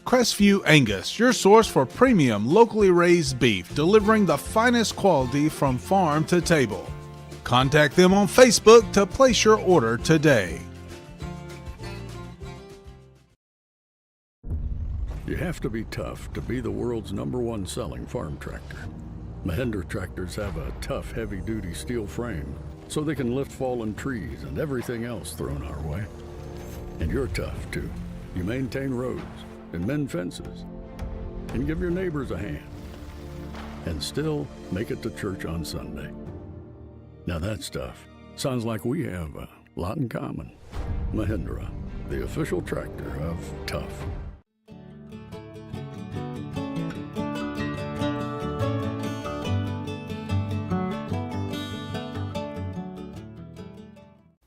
Crestview Angus, your source for premium locally raised beef, delivering the finest quality from farm to table. Contact them on Facebook to place your order today. You have to be tough to be the world's #1 selling farm tractor. Mahindra tractors have a tough, heavy-duty steel frame, so they can lift fallen trees and everything else thrown our way. And you're tough, too. You maintain roads and mend fences and give your neighbors a hand and still make it to church on Sunday. Now that stuff sounds like we have a lot in common. Mahindra, the official tractor of tough.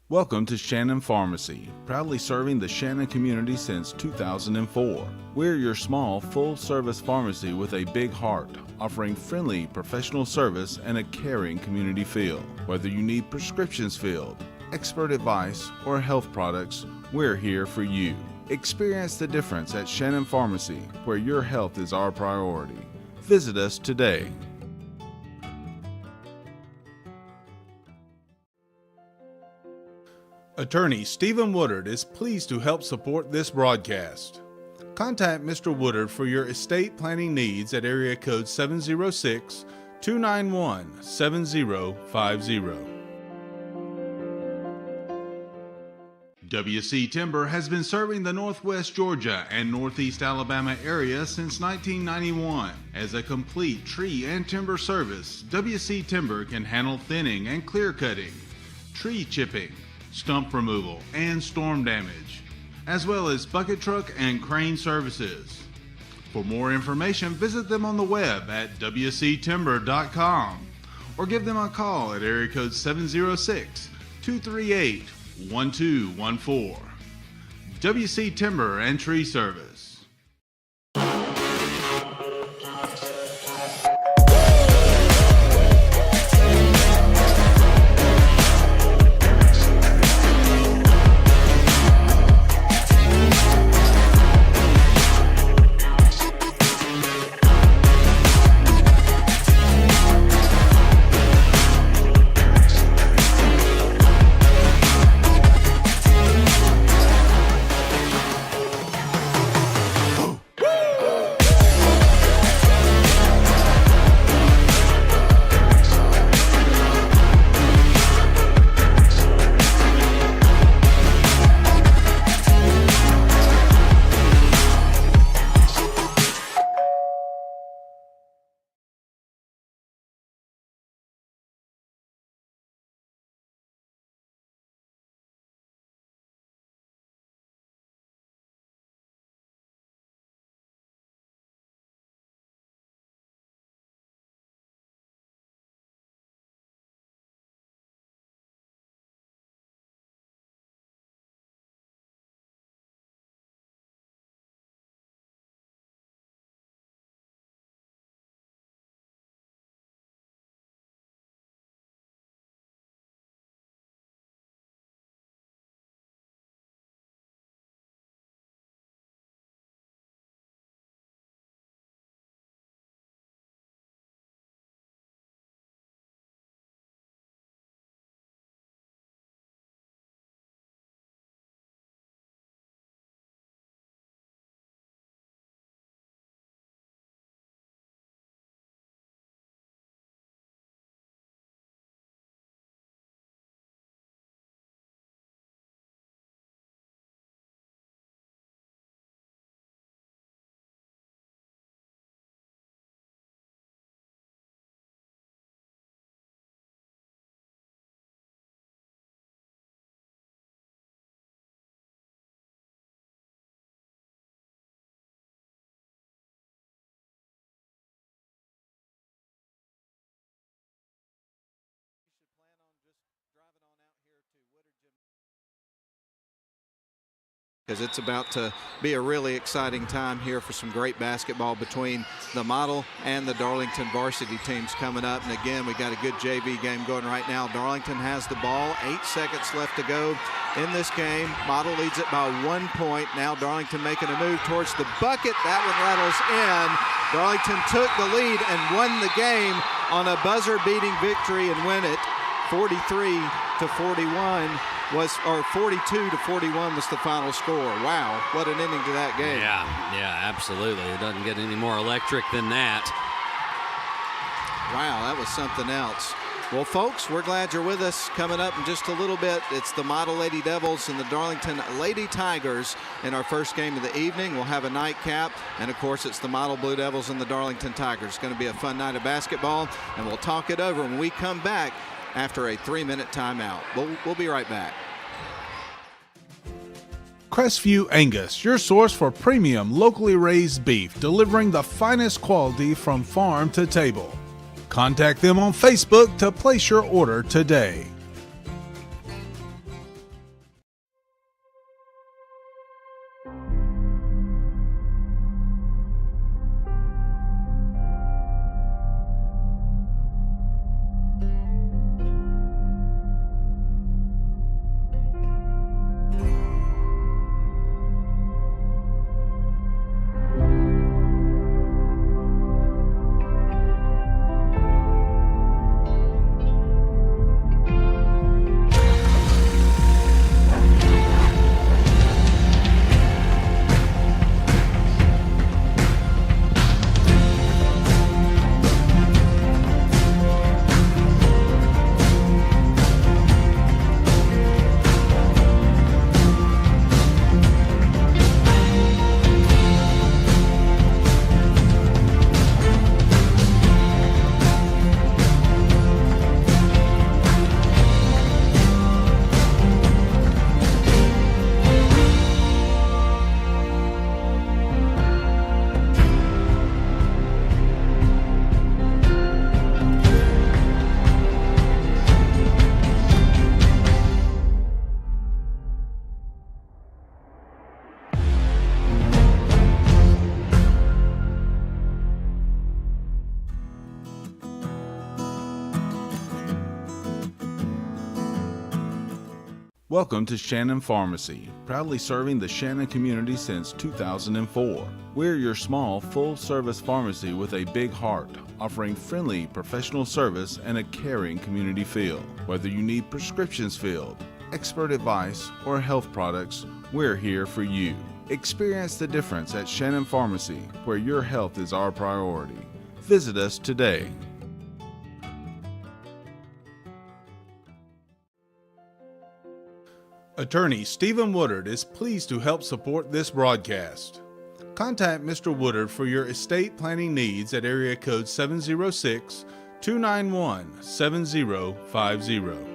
Welcome to Shannon Pharmacy, proudly serving the Shannon community since 2004. We're your small, full-service pharmacy with a big heart, offering friendly, professional service and a caring community feel. Whether you need prescriptions filled, expert advice, or health products, we're here for you. Experience the difference at Shannon Pharmacy, where your health is our priority. Visit us today. Attorney Stephen Woodard is pleased to help support this broadcast. Contact Mr. Woodard for your estate planning needs at area code 706-291-7050. WC Timber has been serving the Northwest Georgia and Northeast Alabama area since 1991. As a complete tree and timber service, WC Timber can handle thinning and clear cutting, tree chipping, stump removal, and storm damage, as well as bucket truck and crane services. For more information, visit them on the web at wctimber.com or give them a call at area code 706-238-1214. WC Timber and Tree Service. because it's about to be a really exciting time here for some great basketball between the Model and the Darlington varsity teams coming up. And again, we got a good JV game going right now. Darlington has the ball, 8 seconds left to go in this game. Model leads it by 1 point. Now Darlington making a move towards the bucket. That one rattles in. Darlington took the lead and won the game on a buzzer-beating victory and win it 43-41. 42-41 was the final score. Wow, what an ending to that game. Yeah, absolutely. It doesn't get any more electric than that. Wow, that was something else. Well, folks, we're glad you're with us. Coming up in just a little bit, it's the Model Lady Devils and the Darlington Lady Tigers in our first game of the evening. We'll have a nightcap, and of course, it's the Model Blue Devils and the Darlington Tigers. It's going to be a fun night of basketball, and we'll talk it over when we come back after a 3-minute timeout. We'll be right back. Crestview Angus, your source for premium locally raised beef, delivering the finest quality from farm to table. Contact them on Facebook to place your order today. Welcome to Shannon Pharmacy, proudly serving the Shannon community since 2004. We're your small, full-service pharmacy with a big heart, offering friendly, professional service and a caring community feel. Whether you need prescriptions filled, expert advice, or health products, we're here for you. Experience the difference at Shannon Pharmacy, where your health is our priority. Visit us today. Attorney Stephen Woodard is pleased to help support this broadcast. Contact Mr. Woodard for your estate planning needs at area code 706-291-7050.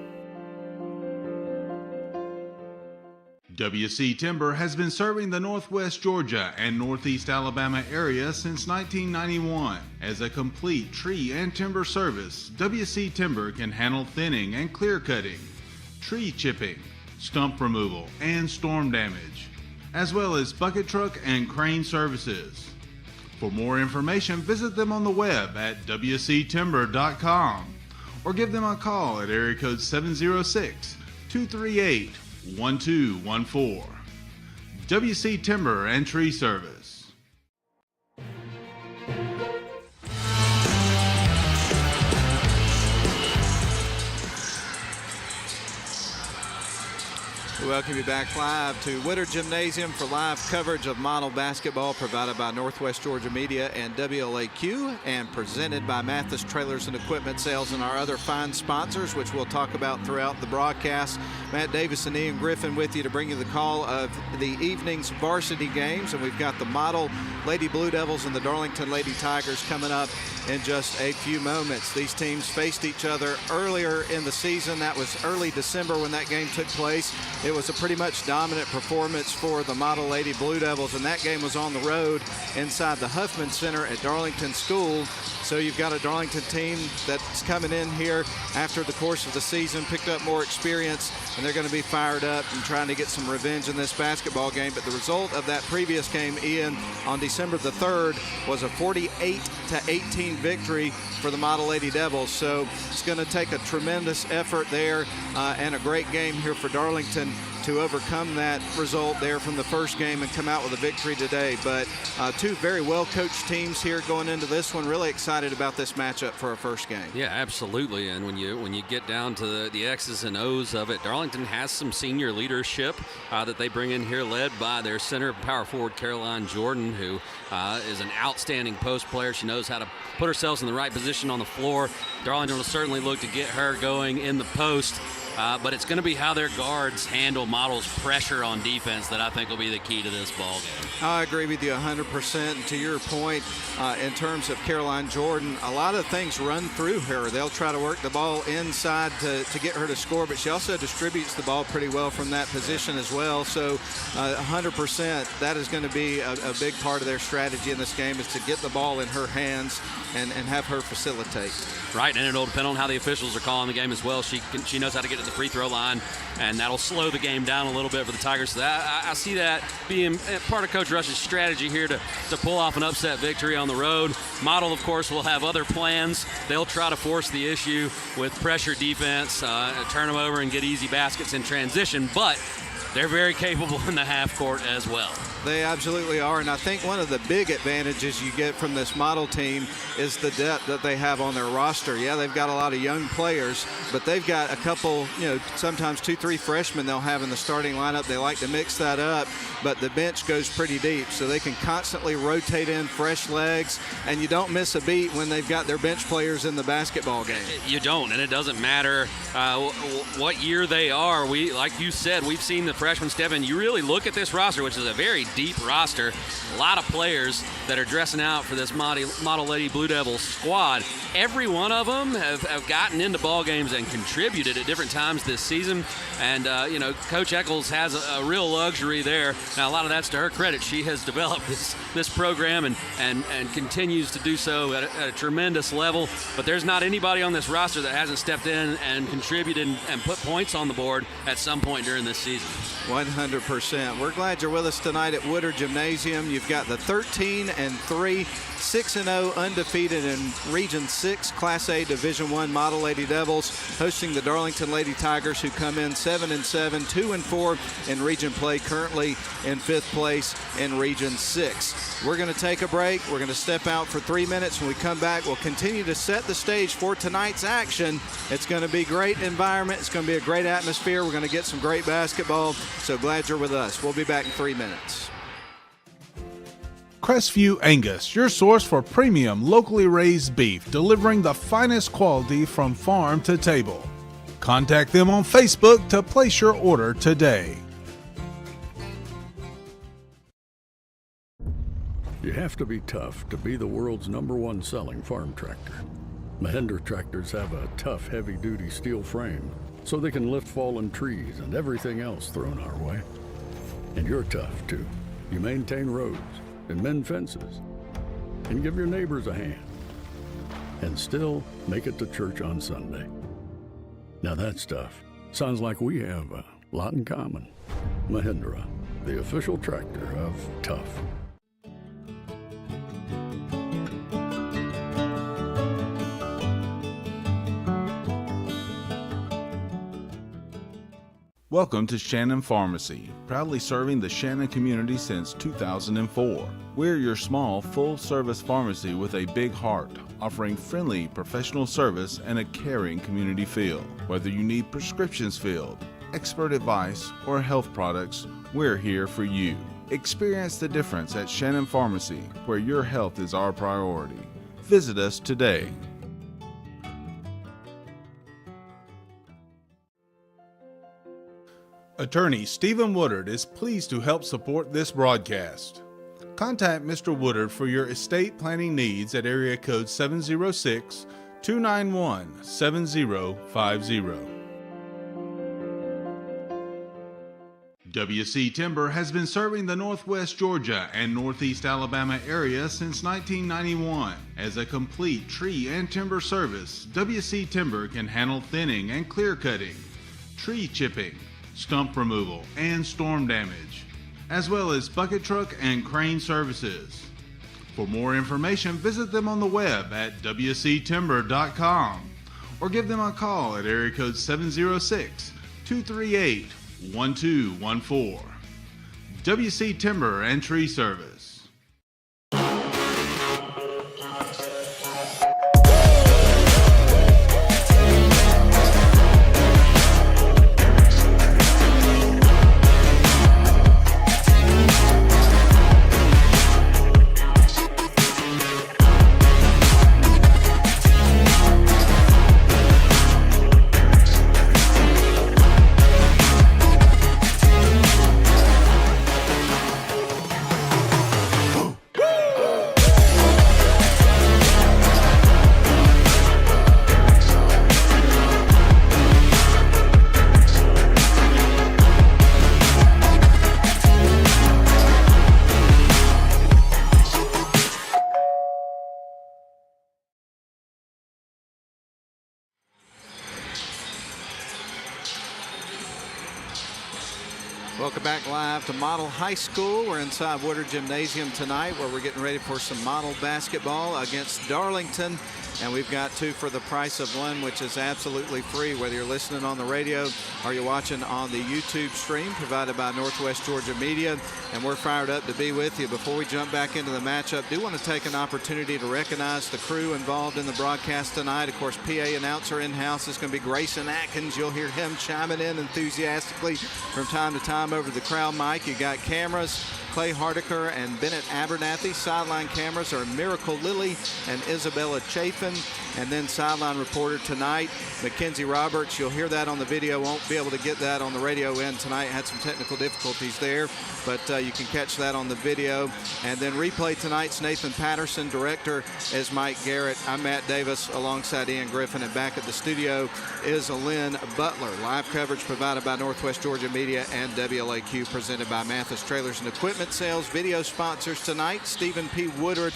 WC Timber has been serving the Northwest Georgia and Northeast Alabama area since 1991. As a complete tree and timber service, WC Timber can handle thinning and clear cutting, tree chipping, stump removal, and storm damage, as well as bucket truck and crane services. For more information, visit them on the web at wctimber.com or give them a call at area code 706-238-1214. WC Timber and Tree Service. We welcome you back live to Woodard Gymnasium for live coverage of model basketball provided by Northwest Georgia Media and WLAQ and presented by Mathis Trailers and Equipment Sales and our other fine sponsors, which we'll talk about throughout the broadcast. Matt Davis and Ian Griffin with you to bring you the call of the evening's varsity games, and we've got the Model Lady Blue Devils and the Darlington Lady Tigers coming up in just a few moments. These teams faced each other earlier in the season. That was early December when that game took place. It was a pretty much dominant performance for the Model Lady Blue Devils, and that game was on the road inside the Huffman Center at Darlington School. So you've got a Darlington team that's coming in here after the course of the season, picked up more experience, and they're going to be fired up and trying to get some revenge in this basketball game. But the result of that previous game, Ian, on December the 3rd was a 48-18 victory for the Model Lady Devils. So it's going to take a tremendous effort there and a great game here for Darlington to overcome that result there from the first game and come out with a victory today. But two very well-coached teams here going into this one. Really excited about this matchup for our first game. Yeah, absolutely. And when you get down to the X's and O's of it, Darlington has some senior leadership that they bring in here, led by their center power forward, Caroline Jordan, who is an outstanding post player. She knows how to put herself in the right position on the floor. Darlington will certainly look to get her going in the post. But it's going to be how their guards handle Model's pressure on defense that I think will be the key to this ball game. I agree with you 100%. And to your point, in terms of Caroline Jordan, a lot of things run through her. They'll try to work the ball inside to get her to score, but she also distributes the ball pretty well from that position as well. So 100%, that is going to be a big part of their strategy in this game, is to get the ball in her hands and have her facilitate. Right, and it'll depend on how the officials are calling the game as well. She knows how to get to the free throw line, and that'll slow the game down a little bit for the Tigers. So I see that being part of Coach Rush's strategy here to pull off an upset victory on the road. Model, of course, will have other plans. They'll try to force the issue with pressure defense, turn them over and get easy baskets in transition, but they're very capable in the half court as well. They absolutely are, and I think one of the big advantages you get from this Model team is the depth that they have on their roster. Yeah, they've got a lot of young players, but they've got a couple, sometimes 2-3 freshmen they'll have in the starting lineup. They like to mix that up, but the bench goes pretty deep, so they can constantly rotate in fresh legs, and you don't miss a beat when they've got their bench players in the basketball game. You don't, and it doesn't matter what year they are. Like you said, we've seen the freshmen step in. You really look at this roster, which is a very deep roster, a lot of players that are dressing out for this Model Lady Blue Devils squad. Every one of them have gotten into ball games and contributed at different times this season. And, Coach Eccles has a real luxury there. Now, a lot of that's to her credit. She has developed this program and continues to do so at a tremendous level. But there's not anybody on this roster that hasn't stepped in and contributed and put points on the board at some point during this season. 100%. We're glad you're with us tonight at Woodard Gymnasium. You've got the 13-3, 6-0 undefeated in Region 6 Class A Division I Model Lady Devils hosting the Darlington Lady Tigers, who come in 7-7, 2-4 in region play, currently in 5th place in Region 6. We're going to take a break. We're going to step out for 3 minutes. When we come back, we'll continue to set the stage for tonight's action. It's going to be a great environment. It's going to be a great atmosphere. We're going to get some great basketball. So glad you're with us. We'll be back in 3 minutes. Crestview Angus, your source for premium locally raised beef, delivering the finest quality from farm to table. Contact them on Facebook to place your order today. You have to be tough to be the world's #1 selling farm tractor. Mahindra tractors have a tough, heavy-duty steel frame, so they can lift fallen trees and everything else thrown our way. And you're tough, too. You maintain roads and mend fences and give your neighbors a hand and still make it to church on Sunday. Now that stuff sounds like we have a lot in common. Mahindra, the official tractor of tough. Welcome to Shannon Pharmacy, proudly serving the Shannon community since 2004. We're your small, full-service pharmacy with a big heart, offering friendly, professional service and a caring community feel. Whether you need prescriptions filled, expert advice, or health products, we're here for you. Experience the difference at Shannon Pharmacy, where your health is our priority. Visit us today. Attorney Stephen Woodard is pleased to help support this broadcast. Contact Mr. Woodard for your estate planning needs at area code 706-291-7050. WC Timber has been serving the Northwest Georgia and Northeast Alabama area since 1991. As a complete tree and timber service, WC Timber can handle thinning and clear cutting, tree chipping, stump removal, and storm damage, as well as bucket truck and crane services. For more information, visit them on the web at wctimber.com or give them a call at area code 706-238-1214. WC Timber and Tree Service. Welcome back live to Model High School. We're inside Woodard Gymnasium tonight where we're getting ready for some model basketball against Darlington. And we've got two for the price of one, which is absolutely free, whether you're listening on the radio or you're watching on the YouTube stream provided by Northwest Georgia Media. And we're fired up to be with you. Before we jump back into the matchup, do want to take an opportunity to recognize the crew involved in the broadcast tonight. Of course, PA announcer in-house is going to be Grayson Atkins. You'll hear him chiming in enthusiastically from time to time over the crowd mic. You got cameras, Clay Hardiker and Bennett Abernathy. Sideline cameras are Miracle Lilly and Isabella Chafin. And then sideline reporter tonight, Mackenzie Roberts. You'll hear that on the video. Won't be able to get that on the radio end tonight. Had some technical difficulties there, but you can catch that on the video. And then replay tonight's Nathan Patterson. Director is Mike Garrett. I'm Matt Davis alongside Ian Griffin. And back at the studio is Lynn Butler. Live coverage provided by Northwest Georgia Media and WLAQ, presented by Mathis Trailers and Equipment Sales. Video sponsors tonight, Stephen P. Woodard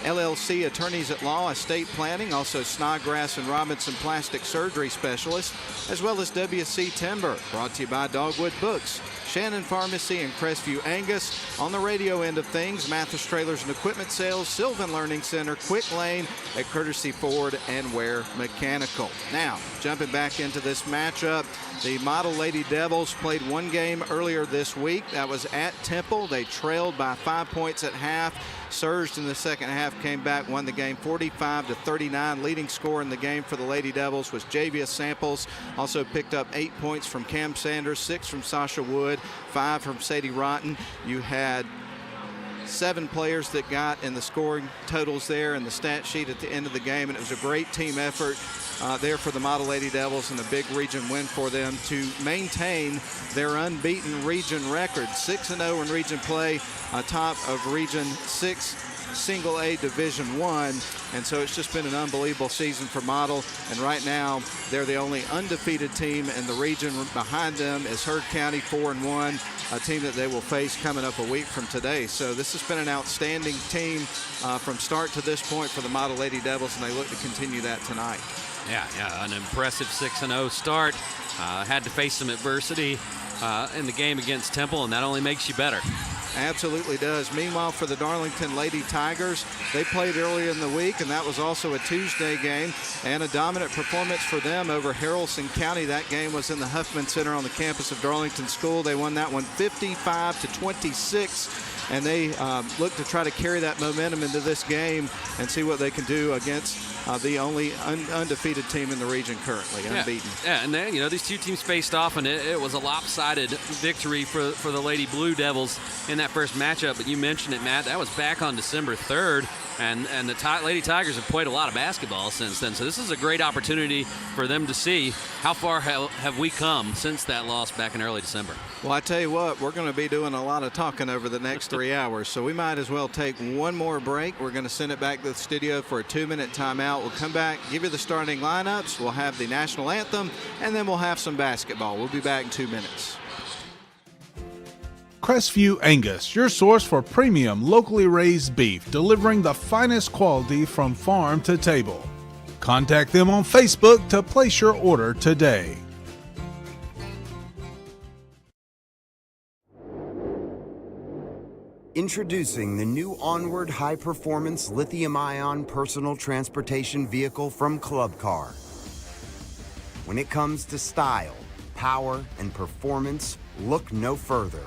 LLC, attorneys at law, estate planning, also Snodgrass and Robinson plastic surgery specialist, as well as WC Timber, brought to you by Dogwood Books, Shannon Pharmacy, and Crestview Angus. On the radio end of things, Mathis Trailers and Equipment Sales, Sylvan Learning Center, Quick Lane at Courtesy Ford, and Ware Mechanical. Now, jumping back into this matchup, the Model Lady Devils played one game earlier this week. That was at Temple. They trailed by 5 points at half. Surged in the second half, came back, won the game 45-39. Leading scorer in the game for the Lady Devils was Javius Samples. Also picked up 8 points from Cam Sanders, 6 from Sasha Wood, 5 from Sadie Rotten. You had 7 players that got in the scoring totals there in the stat sheet at the end of the game, and it was a great team effort there for the Model Lady Devils, and a big region win for them to maintain their unbeaten region record. 6-0 in region play, top of Region 6 Single A Division I, and so it's just been an unbelievable season for Model, and right now they're the only undefeated team in the region. Behind them is Heard County, 4-1, a team that they will face coming up a week from today. So this has been an outstanding team from start to this point for the Model Lady Devils, and they look to continue that tonight. Yeah, an impressive 6-0 start. Had to face some adversity in the game against Temple, and that only makes you better. Absolutely does. Meanwhile, for the Darlington Lady Tigers, they played earlier in the week, and that was also a Tuesday game, and a dominant performance for them over Haralson County. That game was in the Huffman Center on the campus of Darlington School. They won that one 55-26. And they look to try to carry that momentum into this game and see what they can do against the only undefeated team in the region currently, unbeaten. Yeah, and then, these two teams faced off, and it was a lopsided victory for the Lady Blue Devils in that first matchup. But you mentioned it, Matt. That was back on December 3rd, and the Lady Tigers have played a lot of basketball since then. So this is a great opportunity for them to see how far have we come since that loss back in early December. Well, I tell you what, we're going to be doing a lot of talking over the next 3 hours, so we might as well take one more break. We're going to send it back to the studio for a 2-minute timeout. We'll come back, give you the starting lineups. We'll have the national anthem, and then we'll have some basketball. We'll be back in 2 minutes. Crestview Angus, your source for premium, locally raised beef, delivering the finest quality from farm to table. Contact them on Facebook to place your order today. Introducing the new Onward high-performance lithium-ion personal transportation vehicle from Club Car. When it comes to style, power, and performance, look no further.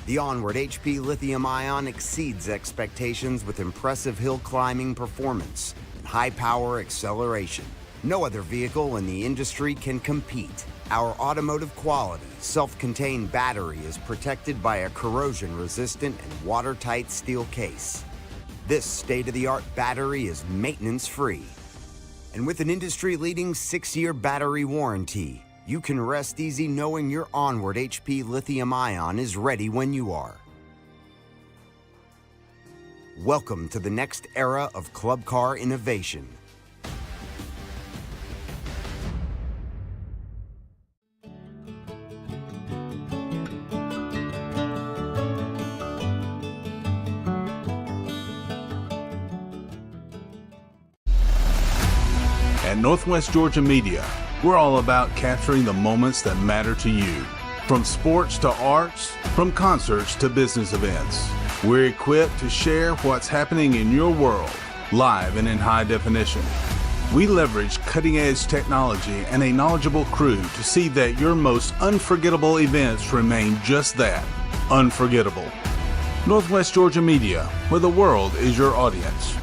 The Onward HP lithium-ion exceeds expectations with impressive hill climbing performance and high-power acceleration. No other vehicle in the industry can compete. Our automotive quality, self-contained battery is protected by a corrosion-resistant and watertight steel case. This state-of-the-art battery is maintenance-free. And with an industry-leading 6-year battery warranty, you can rest easy knowing your Onward HP lithium-ion is ready when you are. Welcome to the next era of Club Car innovation. At Northwest Georgia Media, we're all about capturing the moments that matter to you. From sports to arts, from concerts to business events, we're equipped to share what's happening in your world, live and in high definition. We leverage cutting-edge technology and a knowledgeable crew to see that your most unforgettable events remain just that, unforgettable. Northwest Georgia Media, where the world is your audience.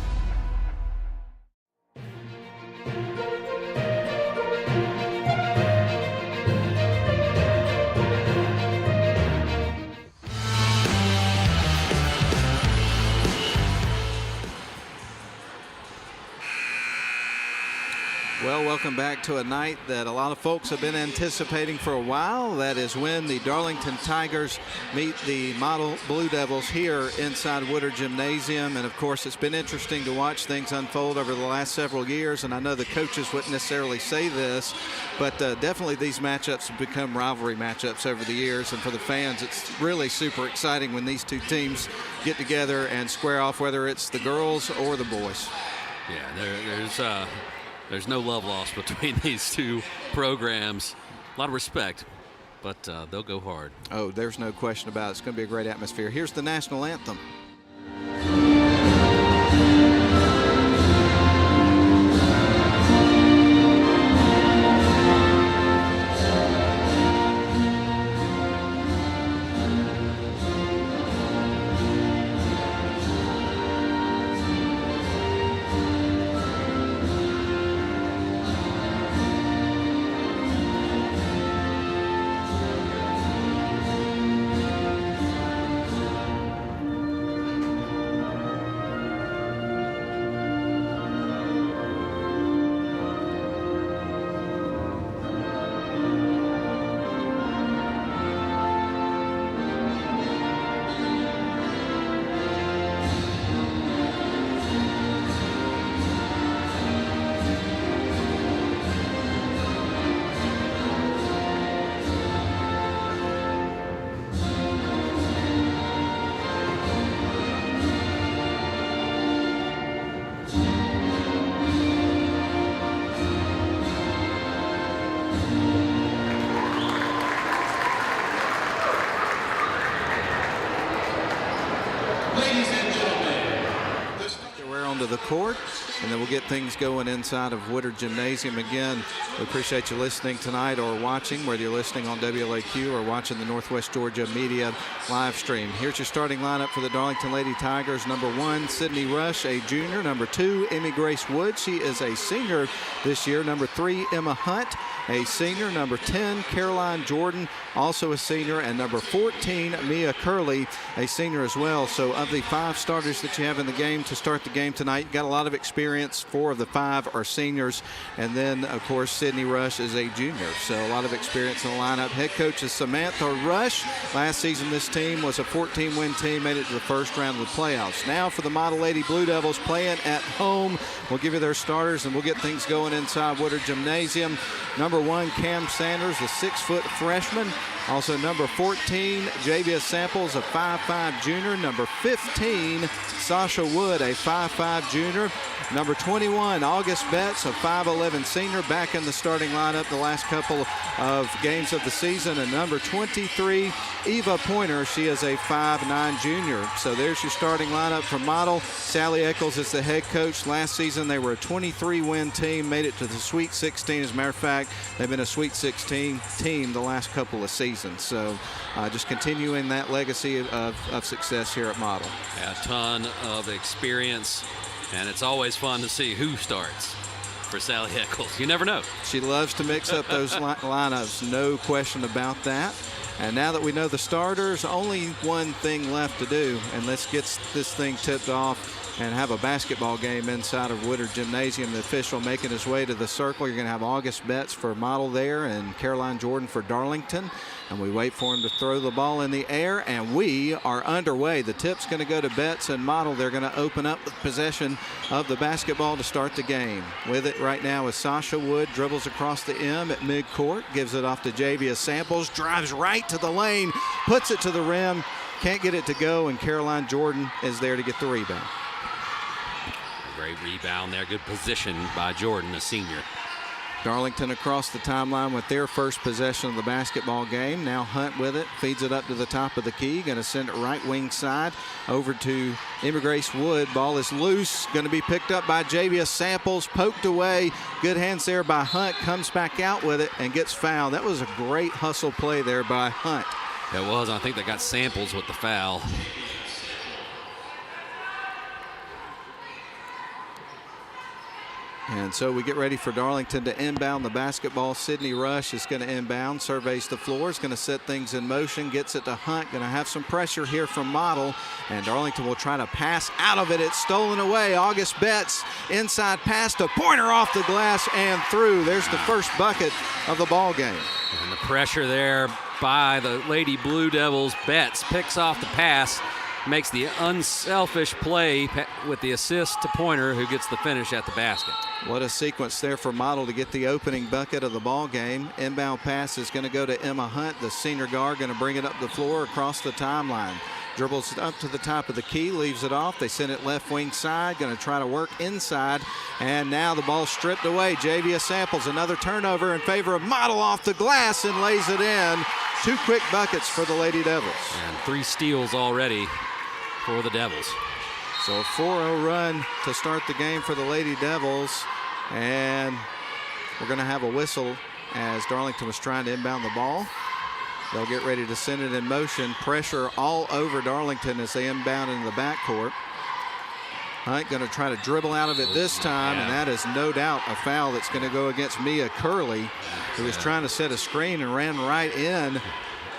Well, welcome back to a night that a lot of folks have been anticipating for a while. That is when the Darlington Tigers meet the Model Blue Devils here inside Woodard Gymnasium. And, of course, it's been interesting to watch things unfold over the last several years. And I know the coaches wouldn't necessarily say this, but definitely these matchups have become rivalry matchups over the years. And for the fans, it's really super exciting when these two teams get together and square off, whether it's the girls or the boys. Yeah, there's no love lost between these two programs. A lot of respect, but they'll go hard. Oh, there's no question about it. It's going to be a great atmosphere. Here's the national anthem. To the court, and then we'll get things going inside of Woodard Gymnasium. Again, we appreciate you listening tonight or watching, whether you're listening on WLAQ or watching the Northwest Georgia Media live stream. Here's your starting lineup for the Darlington Lady Tigers. Number 1, Sydney Rush, a junior. Number 2, Emmy Grace Wood. She is a senior this year. Number 3, Emma Hunt, a senior. Number 10, Caroline Jordan, also a senior. And number 14, Mia Curley, a senior as well. So of the 5 starters that you have in the game to start the game tonight, you've got a lot of experience. 4 of the 5 are seniors. And then, of course, Sydney Rush is a junior. So a lot of experience in the lineup. Head coach is Samantha Rush. Last season, this team was a 14-win team, made it to the first round of the playoffs. Now for the Model Lady Blue Devils playing at home. We'll give you their starters, and we'll get things going inside Woodard Gymnasium. Number 1, Cam Sanders, the 6-foot freshman. Also number 14, Javius Samples, a 5'5 junior. Number 15, Sasha Wood, a 5'5 junior. Number 21, August Betts, a 5'11 senior, back in the starting lineup the last couple of games of the season. And number 23, Eva Pointer, she is a 5'9 junior. So there's your starting lineup for Model. Sally Eccles is the head coach. Last season they were a 23-win team, made it to the Sweet 16. As a matter of fact, they've been a Sweet 16 team the last couple of seasons. So just continuing that legacy of success here at Model. A ton of experience. And it's always fun to see who starts for Sally Eccles. You never know. She loves to mix up those lineups, no question about that. And now that we know the starters, only one thing left to do, and let's get this thing tipped off and have a basketball game inside of Woodard Gymnasium. The official making his way to the circle. You're going to have August Betts for Model there and Caroline Jordan for Darlington. And we wait for him to throw the ball in the air, and we are underway. The tip's going to go to Betts and Model. They're going to open up the possession of the basketball to start the game. With it right now is Sasha Wood, dribbles across the M at midcourt, gives it off to Javius Samples, drives right to the lane, puts it to the rim, can't get it to go, and Caroline Jordan is there to get the rebound. Great rebound there, good position by Jordan, a senior. Darlington across the timeline with their first possession of the basketball game. Now Hunt with it, feeds it up to the top of the key, going to send it right wing side over to Emma Grace Wood. Ball is loose, going to be picked up by Javius Samples, poked away. Good hands there by Hunt, comes back out with it and gets fouled. That was a great hustle play there by Hunt. It was. I think they got Samples with the foul. And so we get ready for Darlington to inbound the basketball. Sydney Rush is going to inbound, surveys the floor, is going to set things in motion, gets it to Hunt, going to have some pressure here from Model, and Darlington will try to pass out of it. It's stolen away. August Betts, inside pass to Pointer off the glass and through. There's the first bucket of the ball game. And the pressure there by the Lady Blue Devils. Betts picks off the pass, makes the unselfish play with the assist to Pointer, who gets the finish at the basket. What a sequence there for Model to get the opening bucket of the ball game. Inbound pass is going to go to Emma Hunt, the senior guard, going to bring it up the floor across the timeline. Dribbles it up to the top of the key, leaves it off. They send it left wing side, going to try to work inside. And now the ball stripped away. Javius Samples, another turnover in favor of Model off the glass and lays it in. 2 quick buckets for the Lady Devils. And 3 steals already for the Devils. So a 4-0 run to start the game for the Lady Devils. And we're going to have a whistle as Darlington was trying to inbound the ball. They'll get ready to send it in motion. Pressure all over Darlington as they inbound into the backcourt. Hunt going to try to dribble out of it this time, and that is no doubt a foul that's going to go against Mia Curley, who was trying to set a screen and ran right in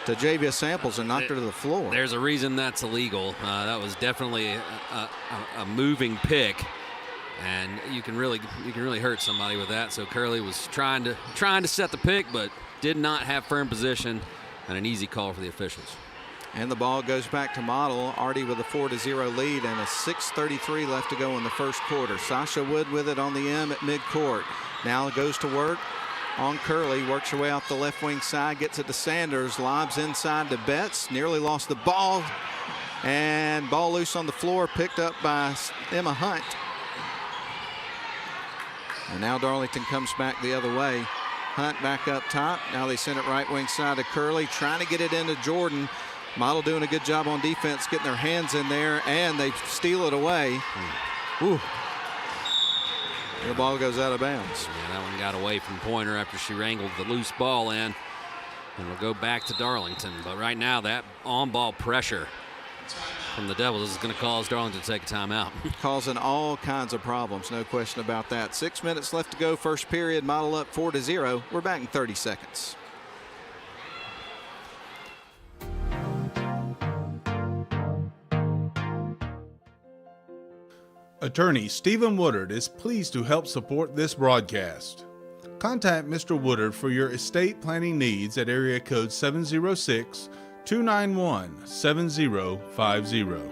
to Javius Samples and knocked her to the floor. There's a reason that's illegal. That was definitely a moving pick, and you can really hurt somebody with that. So Curley was trying to set the pick, but did not have firm position, and an easy call for the officials. And the ball goes back to Model, already with a 4-0 lead and a 6:33 left to go in the first quarter. Sasha Wood with it on the M at midcourt. Now goes to work on Curley, works her way off the left wing side, gets it to Sanders, lobs inside to Betts, nearly lost the ball, and ball loose on the floor, picked up by Emma Hunt. And now Darlington comes back the other way. Hunt back up top. Now they send it right wing side to Curley, trying to get it into Jordan. Model doing a good job on defense, getting their hands in there, and they steal it away. Ooh. The ball goes out of bounds. Yeah, that one got away from Pointer after she wrangled the loose ball in. And we'll go back to Darlington. But right now, that on-ball pressure from the Devils is going to cause Darlington to take a timeout. Causing all kinds of problems, no question about that. 6 minutes left to go, first period. Model up 4-0. We're back in 30 seconds. Attorney Stephen Woodard is pleased to help support this broadcast. Contact Mr. Woodard for your estate planning needs at area code 706-291-7050.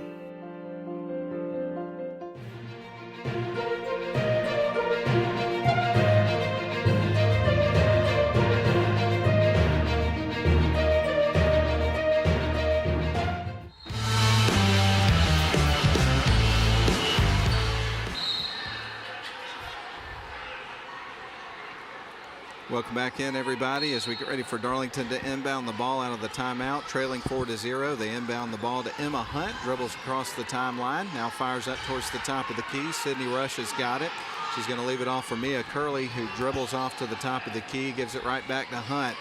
Welcome back in, everybody, as we get ready for Darlington to inbound the ball out of the timeout. Trailing 4-0. They inbound the ball to Emma Hunt. Dribbles across the timeline. Now fires up towards the top of the key. Sydney Rush has got it. She's going to leave it off for Mia Curley, who dribbles off to the top of the key, gives it right back to Hunt.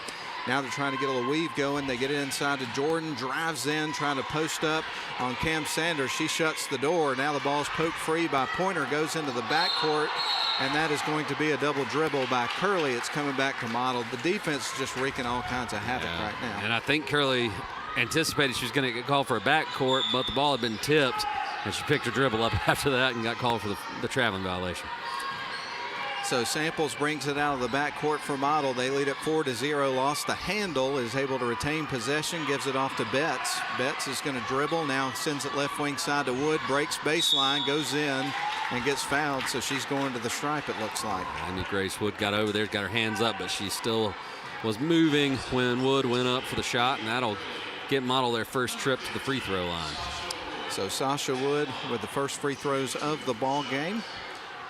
Now they're trying to get a little weave going. They get it inside to Jordan, drives in, trying to post up on Cam Sanders. She shuts the door. Now the ball's poked free by Pointer, goes into the backcourt, and that is going to be a double dribble by Curley. It's coming back to Model. The defense is just wreaking all kinds of havoc right now. And I think Curley anticipated she was going to get called for a backcourt, but the ball had been tipped, and she picked her dribble up after that and got called for the traveling violation. So Samples brings it out of the backcourt for Model. They lead at 4-0. Lost the handle, is able to retain possession, gives it off to Betts. Betts is going to dribble, now sends it left wing side to Wood, breaks baseline, goes in, and gets fouled. So she's going to the stripe, it looks like. I knew Grace Wood got over there, got her hands up, but she still was moving when Wood went up for the shot, and that'll get Model their first trip to the free throw line. So Sasha Wood with the first free throws of the ball game.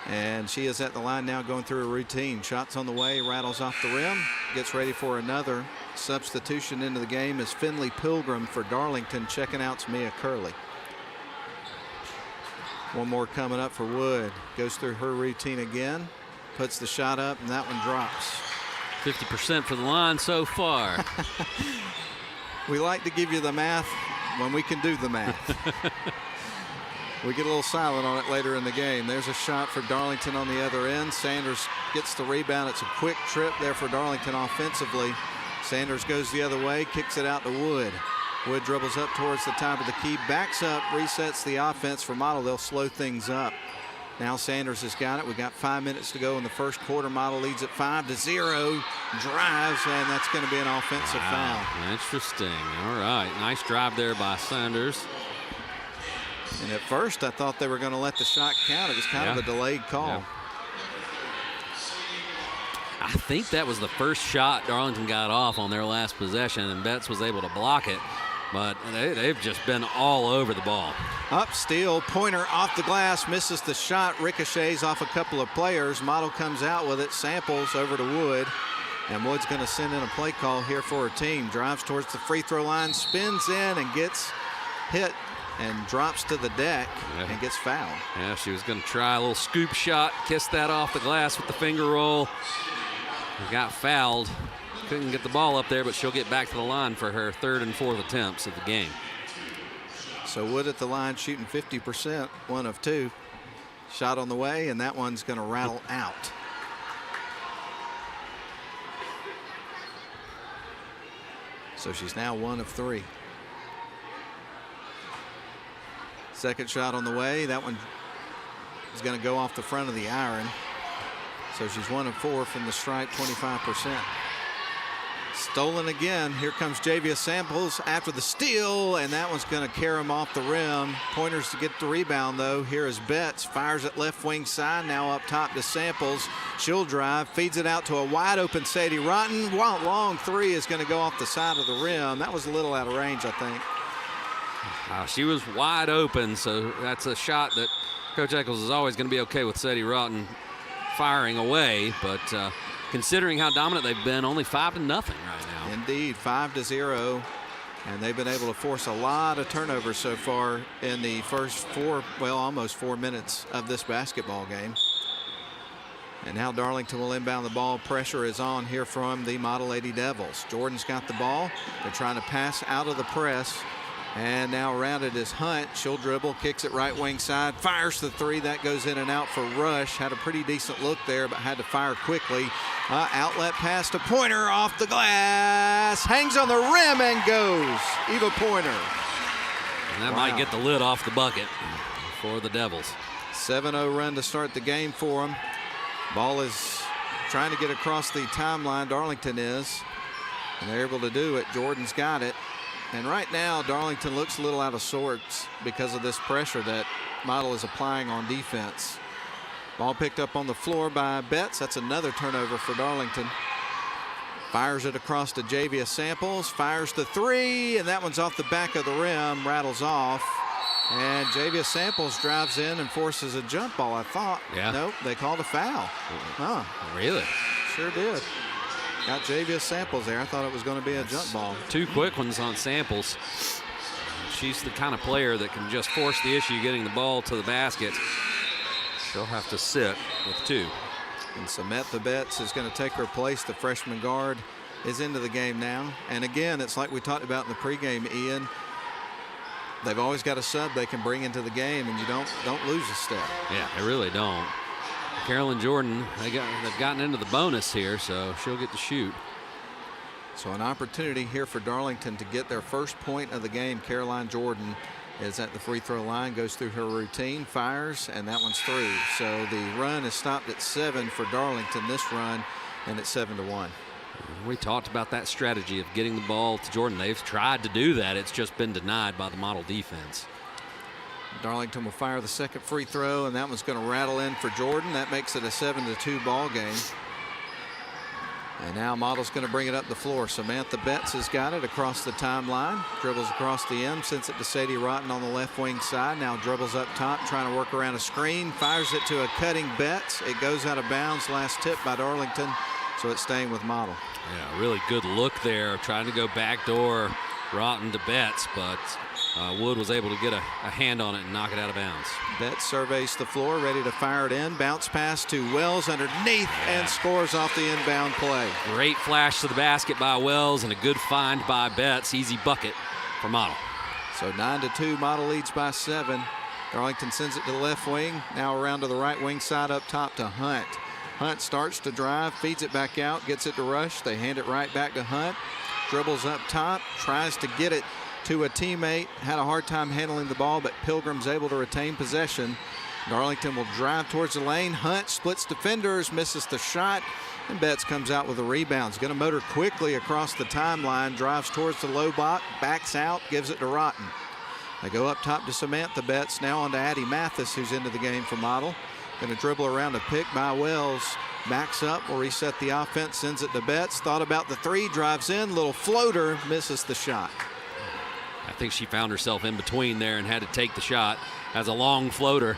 And she is at the line now going through a routine. Shots on the way, rattles off the rim, gets ready for another substitution into the game is Finley Pilgrim for Darlington. Checking out's Mia Curley. One more coming up for Wood. Goes through her routine again, puts the shot up, and that one drops. 50% for the line so far. We like to give you the math when we can do the math. We get a little silent on it later in the game. There's a shot for Darlington on the other end. Sanders gets the rebound. It's a quick trip there for Darlington offensively. Sanders goes the other way, kicks it out to Wood. Wood dribbles up towards the top of the key, backs up, resets the offense for Model. They'll slow things up. Now Sanders has got it. We got 5 minutes to go in the first quarter. Model leads at 5-0. Drives, and that's going to be an offensive foul. Interesting. All right. Nice drive there by Sanders. And at first, I thought they were going to let the shot count. It was kind of a delayed call. Yeah. I think that was the first shot Darlington got off on their last possession, and Betts was able to block it. But they've just been all over the ball. Up steal, Pointer off the glass, misses the shot, ricochets off a couple of players. Model comes out with it, Samples over to Wood. And Wood's going to send in a play call here for her team. Drives towards the free throw line, spins in and gets hit and drops to the deck and gets fouled. Yeah, she was going to try a little scoop shot, kiss that off the glass with the finger roll. Got fouled. Couldn't get the ball up there, but she'll get back to the line for her third and fourth attempts of the game. So Wood at the line shooting 50%, 1 of 2. Shot on the way, and that one's going to rattle out. So she's now 1 of 3. Second shot on the way. That one is going to go off the front of the iron. So she's 1 of 4 from the stripe, 25%. Stolen again. Here comes Javia Samples after the steal, and that one's going to carry him off the rim. Pointers to get the rebound, though. Here is Betts. Fires it left wing side. Now up top to Samples. She'll drive. Feeds it out to a wide open Sadie Rotten. Long three is going to go off the side of the rim. That was a little out of range, I think. She was wide open, so that's a shot that Coach Eccles is always going to be okay with Sadie Rotten firing away, but considering how dominant they've been, only 5-0 right now. Indeed, 5-0, and they've been able to force a lot of turnovers so far in the first almost 4 minutes of this basketball game. And now Darlington will inbound the ball. Pressure is on here from the Model Lady Devils. Jordan's got the ball. They're trying to pass out of the press. And now around it is Hunt. She'll dribble, kicks it right wing side, fires the three. That goes in and out for Rush. Had a pretty decent look there, but had to fire quickly. Outlet pass to Pointer off the glass. Hangs on the rim and goes. Eva Pointer. And that might get the lid off the bucket for the Devils. 7-0 run to start the game for them. Ball is trying to get across the timeline. Darlington is. And they're able to do it. Jordan's got it. And right now, Darlington looks a little out of sorts because of this pressure that Model is applying on defense. Ball picked up on the floor by Betts. That's another turnover for Darlington. Fires it across to Javia Samples. Fires the three, and that one's off the back of the rim, rattles off. And Javia Samples drives in and forces a jump ball, I thought. Yeah. Nope, they called a foul. Really? Sure did. Got Javius Samples there. I thought it was going to be a jump ball. 2 quick ones on Samples. She's the kind of player that can just force the issue getting the ball to the basket. She'll have to sit with 2. And Samantha Betts is going to take her place. The freshman guard is into the game now. And again, it's like we talked about in the pregame, Ian. They've always got a sub they can bring into the game, and you don't lose a step. Yeah, they really don't. Carolyn Jordan, they've gotten into the bonus here, so she'll get to shoot. So an opportunity here for Darlington to get their first point of the game. Caroline Jordan is at the free throw line, goes through her routine, fires, and that one's through. So the run is stopped at 7 for Darlington this run, and it's 7-1. We talked about that strategy of getting the ball to Jordan. They've tried to do that. It's just been denied by the model defense. Darlington will fire the second free throw, and that one's going to rattle in for Jordan. That makes it a 7-2 ball game. And now Model's going to bring it up the floor. Samantha Betts has got it across the timeline. Dribbles across the end, sends it to Sadie Rotten on the left wing side. Now dribbles up top, trying to work around a screen. Fires it to a cutting Betts. It goes out of bounds. Last tip by Darlington, so it's staying with Model. Yeah, really good look there, trying to go backdoor Rotten to Betts, but Wood was able to get a hand on it and knock it out of bounds. Betts surveys the floor, ready to fire it in. Bounce pass to Wells underneath and scores off the inbound play. Great flash to the basket by Wells and a good find by Betts. Easy bucket for Model. So 9-2, Model leads by 7. Darlington sends it to the left wing. Now around to the right wing side up top to Hunt. Hunt starts to drive, feeds it back out, gets it to Rush. They hand it right back to Hunt. Dribbles up top, tries to get it to a teammate. Had a hard time handling the ball, but Pilgrim's able to retain possession. Darlington will drive towards the lane. Hunt splits defenders, misses the shot, and Betts comes out with a rebound. He's going to motor quickly across the timeline, drives towards the low block, backs out, gives it to Rotten. They go up top to Samantha Betts, now on to Addie Mathis, who's into the game for Model. Going to dribble around a pick by Wells. Backs up, will reset the offense, sends it to Betts. Thought about the 3, drives in, little floater, misses the shot. I think she found herself in between there and had to take the shot as a long floater.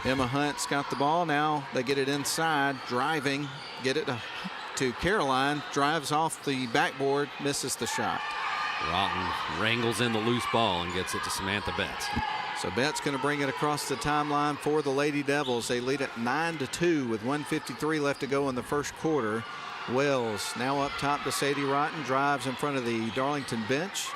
Emma Hunt's got the ball. Now they get it inside, driving, get it to Caroline, drives off the backboard, misses the shot. Rotten wrangles in the loose ball and gets it to Samantha Betts. So Betts going to bring it across the timeline for the Lady Devils. They lead at 9-2 with 1:53 left to go in the first quarter. Wells now up top to Sadie Rotten, drives in front of the Darlington bench.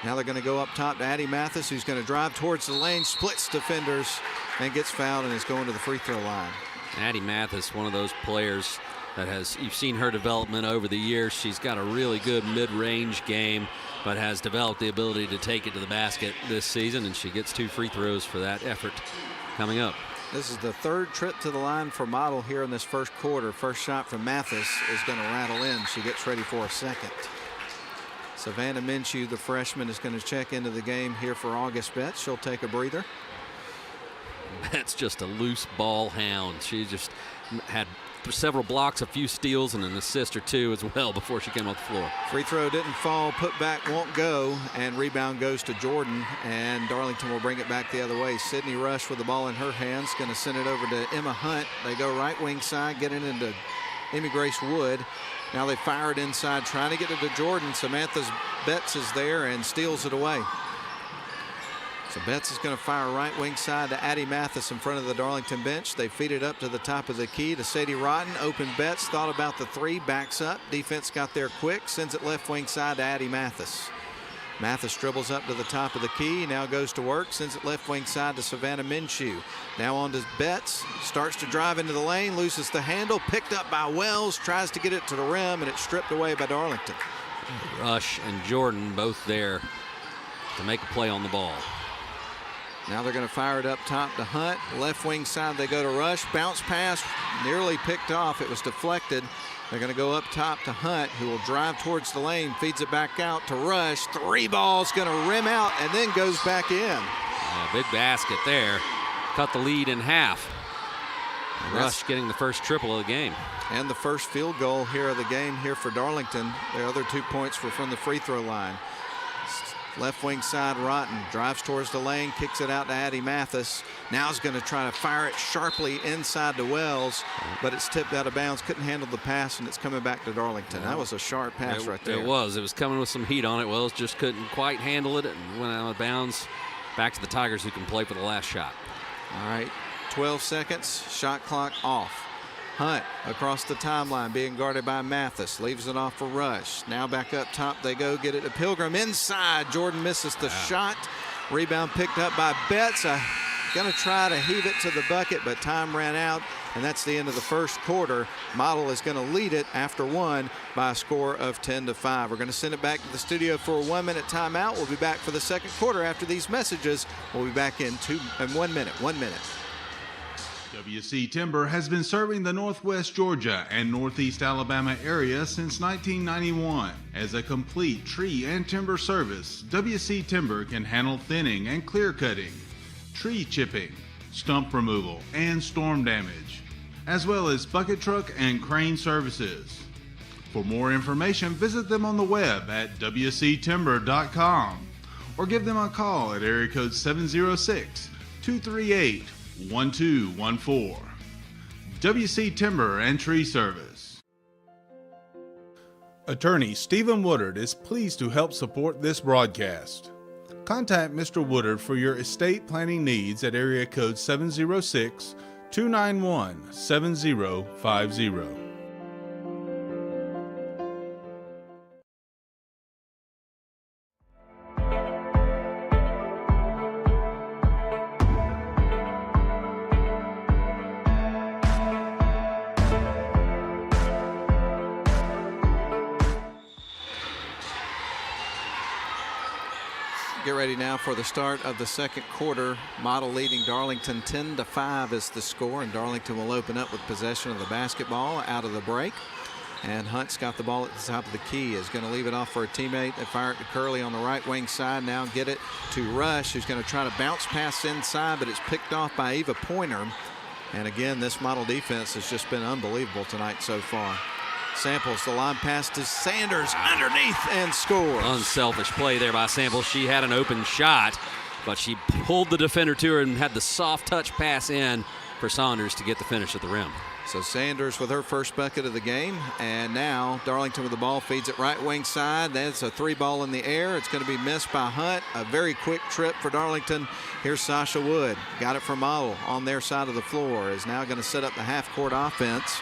Now they're going to go up top to Addie Mathis, who's going to drive towards the lane, splits defenders, and gets fouled and is going to the free throw line. Addie Mathis, one of those players that you've seen her development over the years. She's got a really good mid-range game, but has developed the ability to take it to the basket this season, and she gets 2 free throws for that effort coming up. This is the 3rd trip to the line for Model here in this first quarter. First shot from Mathis is going to rattle in. She gets ready for a second. Savannah Minshew, the freshman, is going to check into the game here for August Betts. She'll take a breather. That's just a loose ball hound. She just had several blocks, a few steals, and an assist or 2 as well before she came off the floor. Free throw didn't fall, put back won't go, and rebound goes to Jordan, and Darlington will bring it back the other way. Sydney Rush with the ball in her hands, going to send it over to Emma Hunt. They go right wing side, getting into Emmy Grace Wood. Now they fire it inside, trying to get it to Jordan. Samantha Betts is there and steals it away. So Betts is going to fire right wing side to Addie Mathis in front of the Darlington bench. They feed it up to the top of the key to Sadie Rotten. Open Betts, thought about the 3, backs up. Defense got there quick, sends it left wing side to Addie Mathis. Mathis dribbles up to the top of the key, now goes to work, sends it left wing side to Savannah Minshew. Now on to Betts, starts to drive into the lane, loses the handle, picked up by Wells, tries to get it to the rim, and it's stripped away by Darlington. Rush and Jordan both there to make a play on the ball. Now they're going to fire it up top to Hunt. Left wing side they go to Rush. Bounce pass nearly picked off. It was deflected. They're going to go up top to Hunt, who will drive towards the lane, feeds it back out to Rush. 3 balls going to rim out and then goes back in. Big basket there. Cut the lead in half. Rush getting the first triple of the game. And the first field goal here of the game here for Darlington. The other 2 points were from the free throw line. Left wing side, Rotten drives towards the lane, kicks it out to Addie Mathis. Now is going to try to fire it sharply inside to Wells, but it's tipped out of bounds. Couldn't handle the pass, and it's coming back to Darlington. That was a sharp pass right there. It was. It was coming with some heat on it. Wells just couldn't quite handle it and went out of bounds. Back to the Tigers, who can play for the last shot. All right, 12 seconds, shot clock off. Hunt across the timeline being guarded by Mathis. Leaves it off for Rush. Now back up top they go. Get it to Pilgrim. Inside. Jordan misses the shot. Rebound picked up by Betts. Going to try to heave it to the bucket, but time ran out, and that's the end of the first quarter. Model is going to lead it after one by a score of 10-5. We're going to send it back to the studio for a 1-minute timeout. We'll be back for the second quarter after these messages. We'll be back in 1 minute. 1 minute. WC Timber has been serving the Northwest Georgia and Northeast Alabama area since 1991. As a complete tree and timber service, WC Timber can handle thinning and clear cutting, tree chipping, stump removal, and storm damage, as well as bucket truck and crane services. For more information, visit them on the web at wctimber.com or give them a call at area code 706-238-1214. WC Timber and Tree Service. Attorney Stephen Woodard is pleased to help support this broadcast. Contact Mr. Woodard for your estate planning needs at area code 706-291-7050. Get ready now for the start of the second quarter. Model leading Darlington 10-5 is the score, and Darlington will open up with possession of the basketball out of the break. And Hunt's got the ball at the top of the key, is going to leave it off for a teammate. They fire it to Curley on the right wing side. Now get it to Rush, who's going to try to bounce pass inside, but it's picked off by Eva Pointer. And again, this Model defense has just been unbelievable tonight so far. Samples the line pass to Sanders underneath and scores. Unselfish play there by Samples. She had an open shot, but she pulled the defender to her and had the soft touch pass in for Saunders to get the finish at the rim. So Sanders with her first bucket of the game, and now Darlington with the ball, feeds it right wing side. That's a three ball in the air. It's going to be missed by Hunt. A very quick trip for Darlington. Here's Sasha Wood. Got it from Model on their side of the floor. Is now going to set up the half-court offense.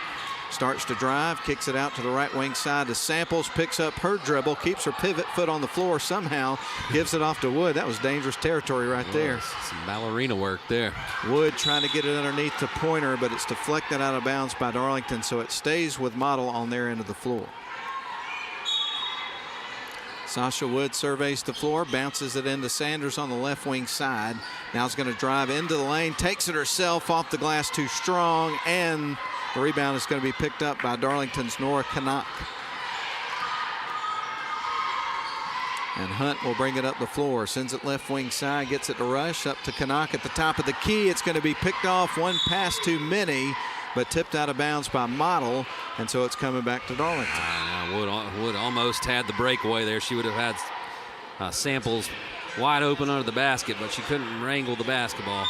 Starts to drive, kicks it out to the right wing side to Samples, picks up her dribble, keeps her pivot foot on the floor somehow, gives it off to Wood. That was dangerous territory right there. Some ballerina work there. Wood trying to get it underneath to Pointer, but it's deflected out of bounds by Darlington, so it stays with Model on their end of the floor. Sasha Wood surveys the floor, bounces it into Sanders on the left wing side. Now is going to drive into the lane, takes it herself off the glass too strong, and the rebound is going to be picked up by Darlington's Nora Canuck. And Hunt will bring it up the floor, sends it left wing side, gets it to Rush, up to Canuck at the top of the key. It's going to be picked off, one pass too many, but tipped out of bounds by Model, and so it's coming back to Darlington. Wood almost had the breakaway there. She would have had Samples wide open under the basket, but she couldn't wrangle the basketball.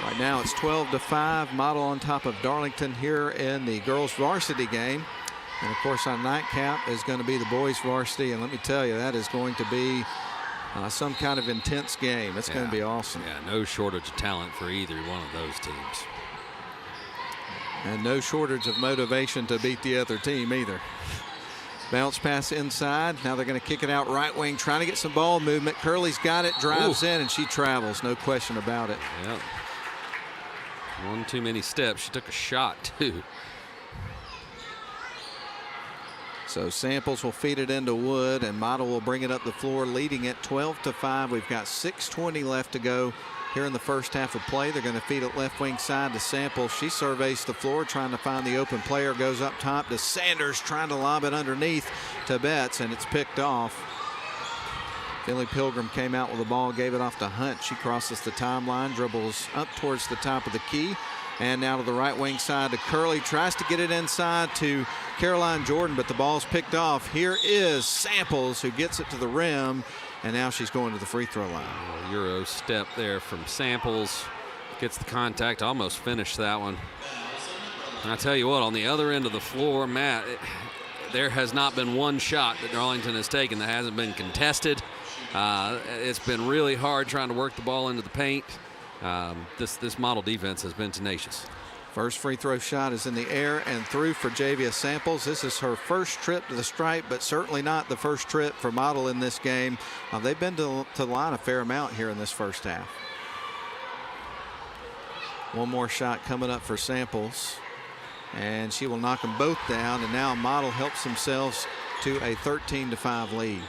Right now it's 12-5, Model on top of Darlington here in the girls varsity game. And of course our nightcap is going to be the boys varsity, and let me tell you, that is going to be some kind of intense game. It's going to be awesome. Yeah, no shortage of talent for either one of those teams. And no shortage of motivation to beat the other team either. Bounce pass inside. Now they're going to kick it out right wing, trying to get some ball movement. Curley's got it, drives in, and she travels. No question about it. Yep. One too many steps. She took a shot, too. So Samples will feed it into Wood, and Model will bring it up the floor, leading it 12-5. We've got 6:20 left to go here in the first half of play. They're going to feed it left wing side to Samples. She surveys the floor, trying to find the open player. Goes up top to Sanders, trying to lob it underneath to Betts, and it's picked off. Finley Pilgrim came out with the ball, gave it off to Hunt. She crosses the timeline, dribbles up towards the top of the key, and now to the right wing side to Curley. Tries to get it inside to Caroline Jordan, but the ball's picked off. Here is Samples, who gets it to the rim, And now she's going to the free throw line. Euro step there from Samples. Gets the contact, almost finished that one. And I tell you what, on the other end of the floor, Matt, there has not been one shot that Darlington has taken that hasn't been contested. It's been really hard trying to work the ball into the paint. This model defense has been tenacious. First free throw shot is in the air and through for Javia Samples. This is her first trip to the stripe, but certainly not the first trip for Model in this game. They've been to the line a fair amount here in this first half. One more shot coming up for Samples, and she will knock them both down, and now Model helps themselves to a 13-5 lead.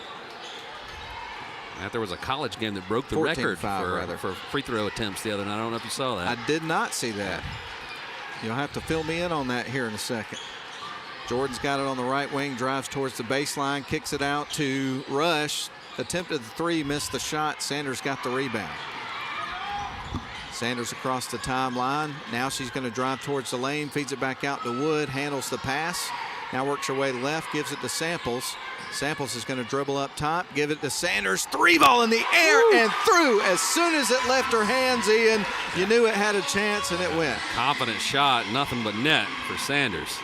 There was a college game that broke the record for free throw attempts the other night. I don't know if you saw that. I did not see that. You'll have to fill me in on that here in a second. Jordan's got it on the right wing, drives towards the baseline, kicks it out to Rush. Attempted the three, missed the shot. Sanders got the rebound. Sanders across the timeline. Now she's going to drive towards the lane, feeds it back out to Wood, handles the pass. Now works her way left, gives it to Samples. Samples is going to dribble up top, give it to Sanders. Three ball in the air and through. As soon as it left her hands, Ian, you knew it had a chance, and it went. Confident shot, nothing but net for Sanders.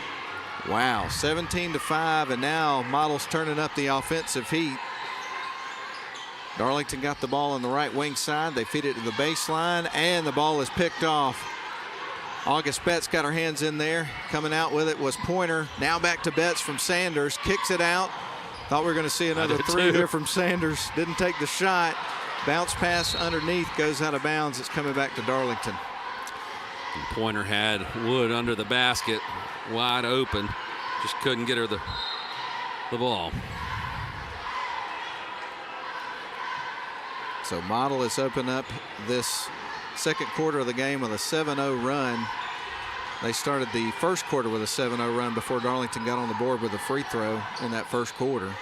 Wow, 17-5, and now Model's turning up the offensive heat. Darlington got the ball on the right wing side. They feed it to the baseline, and the ball is picked off. August Betts got her hands in there. Coming out with it was Pointer. Now back to Betts from Sanders. Kicks it out. Thought we were going to see another three here from Sanders. Didn't take the shot. Bounce pass underneath, goes out of bounds. It's coming back to Darlington. And Pointer had Wood under the basket, wide open. Just couldn't get her the ball. So Model has opened up this second quarter of the game with a 7-0 run. They started the first quarter with a 7-0 run before Darlington got on the board with a free throw in that first quarter.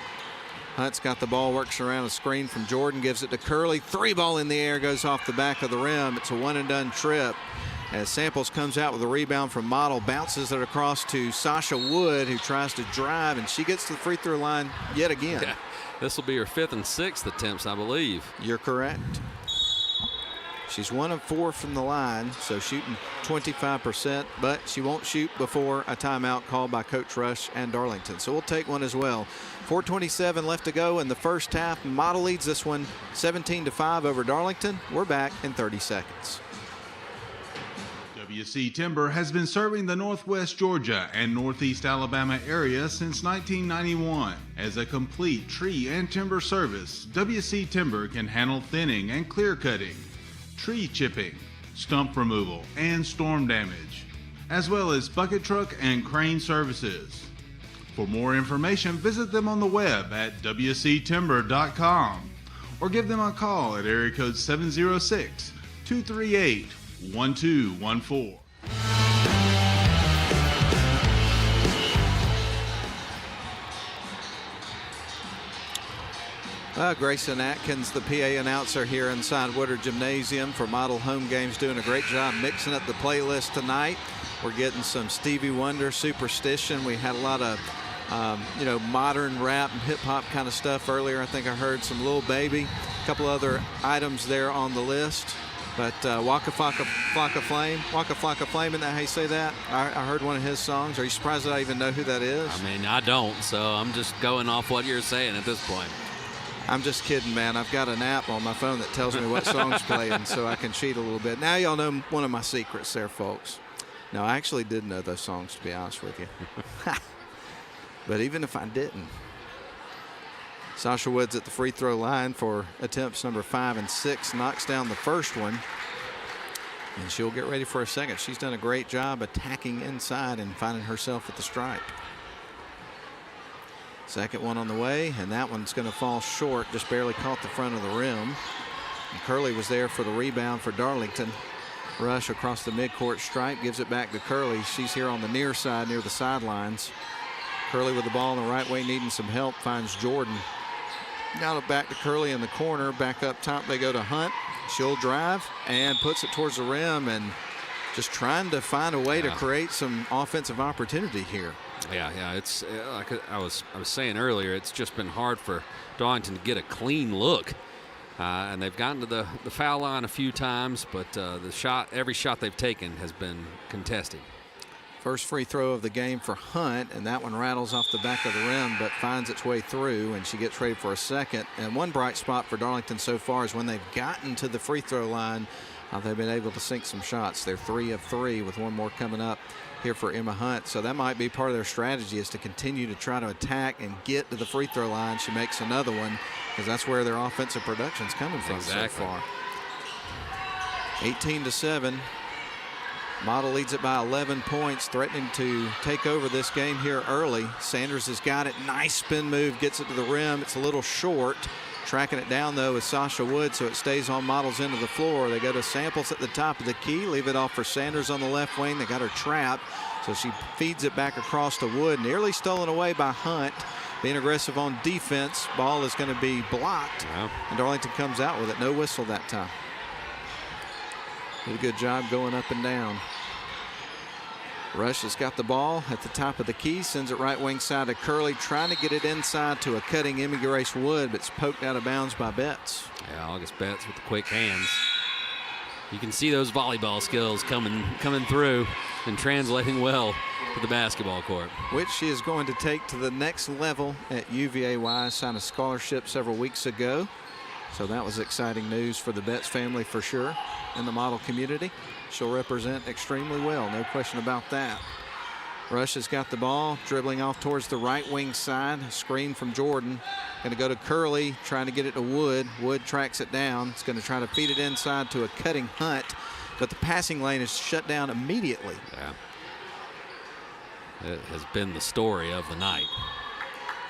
Hunt's got the ball, works around a screen from Jordan, gives it to Curley. Three ball in the air, goes off the back of the rim. It's a one-and-done trip. As Samples comes out with a rebound from Model, bounces it across to Sasha Wood, who tries to drive, and she gets to the free throw line yet again. Yeah, this will be her 5th and 6th attempts, I believe. You're correct. She's 1 of 4 from the line, so shooting 25%, but she won't shoot before a timeout called by Coach Rush and Darlington. So we'll take one as well. 4:27 left to go in the first half. Model leads this one 17-5 over Darlington. We're back in 30 seconds. WC Timber has been serving the Northwest Georgia and Northeast Alabama area since 1991. As a complete tree and timber service, WC Timber can handle thinning and clear cutting, tree chipping, stump removal, and storm damage, as well as bucket truck and crane services. For more information, visit them on the web at wctimber.com or give them a call at area code 706-238-1214. Grayson Atkins, the PA announcer here inside Woodard Gymnasium for Model Home Games, doing a great job mixing up the playlist tonight. We're getting some Stevie Wonder, Superstition. We had a lot of, modern rap and hip hop kind of stuff earlier. I think I heard some Lil Baby, a couple other items there on the list. But Waka Flocka Flame, isn't that how you say that? I heard one of his songs. Are you surprised that I even know who that is? I mean, I don't, so I'm just going off what you're saying at this point. I'm just kidding, man. I've got an app on my phone that tells me what song's playing, so I can cheat a little bit. Now y'all know one of my secrets there, folks. No, I actually did know those songs, to be honest with you. But even if I didn't, Sasha Woods at the free throw line for attempts number 5 and 6, knocks down the first one, and she'll get ready for a second. She's done a great job attacking inside and finding herself at the stripe. Second one on the way, and that one's going to fall short, just barely caught the front of the rim. And Curley was there for the rebound for Darlington. Rush across the midcourt stripe, gives it back to Curley. She's here on the near side, near the sidelines. Curley with the ball in the right wing, needing some help, finds Jordan. Now back to Curley in the corner, back up top they go to Hunt. She'll drive and puts it towards the rim, and just trying to find a way to create some offensive opportunity here. Yeah. It's like I was saying earlier, it's just been hard for Darlington to get a clean look. And they've gotten to the foul line a few times, but every shot they've taken has been contested. First free throw of the game for Hunt, and that one rattles off the back of the rim but finds its way through, and she gets ready for a second. And one bright spot for Darlington so far is when they've gotten to the free throw line, they've been able to sink some shots. They're 3 of 3 with one more coming up here for Emma Hunt. So that might be part of their strategy, is to continue to try to attack and get to the free throw line. She makes another one, because that's where their offensive production's coming from so far. 18-7. Model leads it by 11 points, threatening to take over this game here early. Sanders has got it. Nice spin move, gets it to the rim. It's a little short. Tracking it down, though, is Sasha Wood, so it stays on Model's end of the floor. They go to Samples at the top of the key, leave it off for Sanders on the left wing. They got her trapped, so she feeds it back across to Wood. Nearly stolen away by Hunt. Being aggressive on defense. Ball is going to be blocked, and Darlington comes out with it. No whistle that time. Did a good job going up and down. Rush has got the ball at the top of the key, sends it right wing side to Curley, trying to get it inside to a cutting Emmy Grace Wood, but it's poked out of bounds by Betts. Yeah, August Betts with the quick hands. You can see those volleyball skills coming through and translating well to the basketball court. Which she is going to take to the next level at UVA. Signed a scholarship several weeks ago. So that was exciting news for the Betts family for sure in the model community. She'll represent extremely well, no question about that. Rush has got the ball, dribbling off towards the right wing side. Screen from Jordan. Going to go to Curley, trying to get it to Wood. Wood tracks it down. It's going to try to feed it inside to a cutting Hunt, but the passing lane is shut down immediately. Yeah. It has been the story of the night.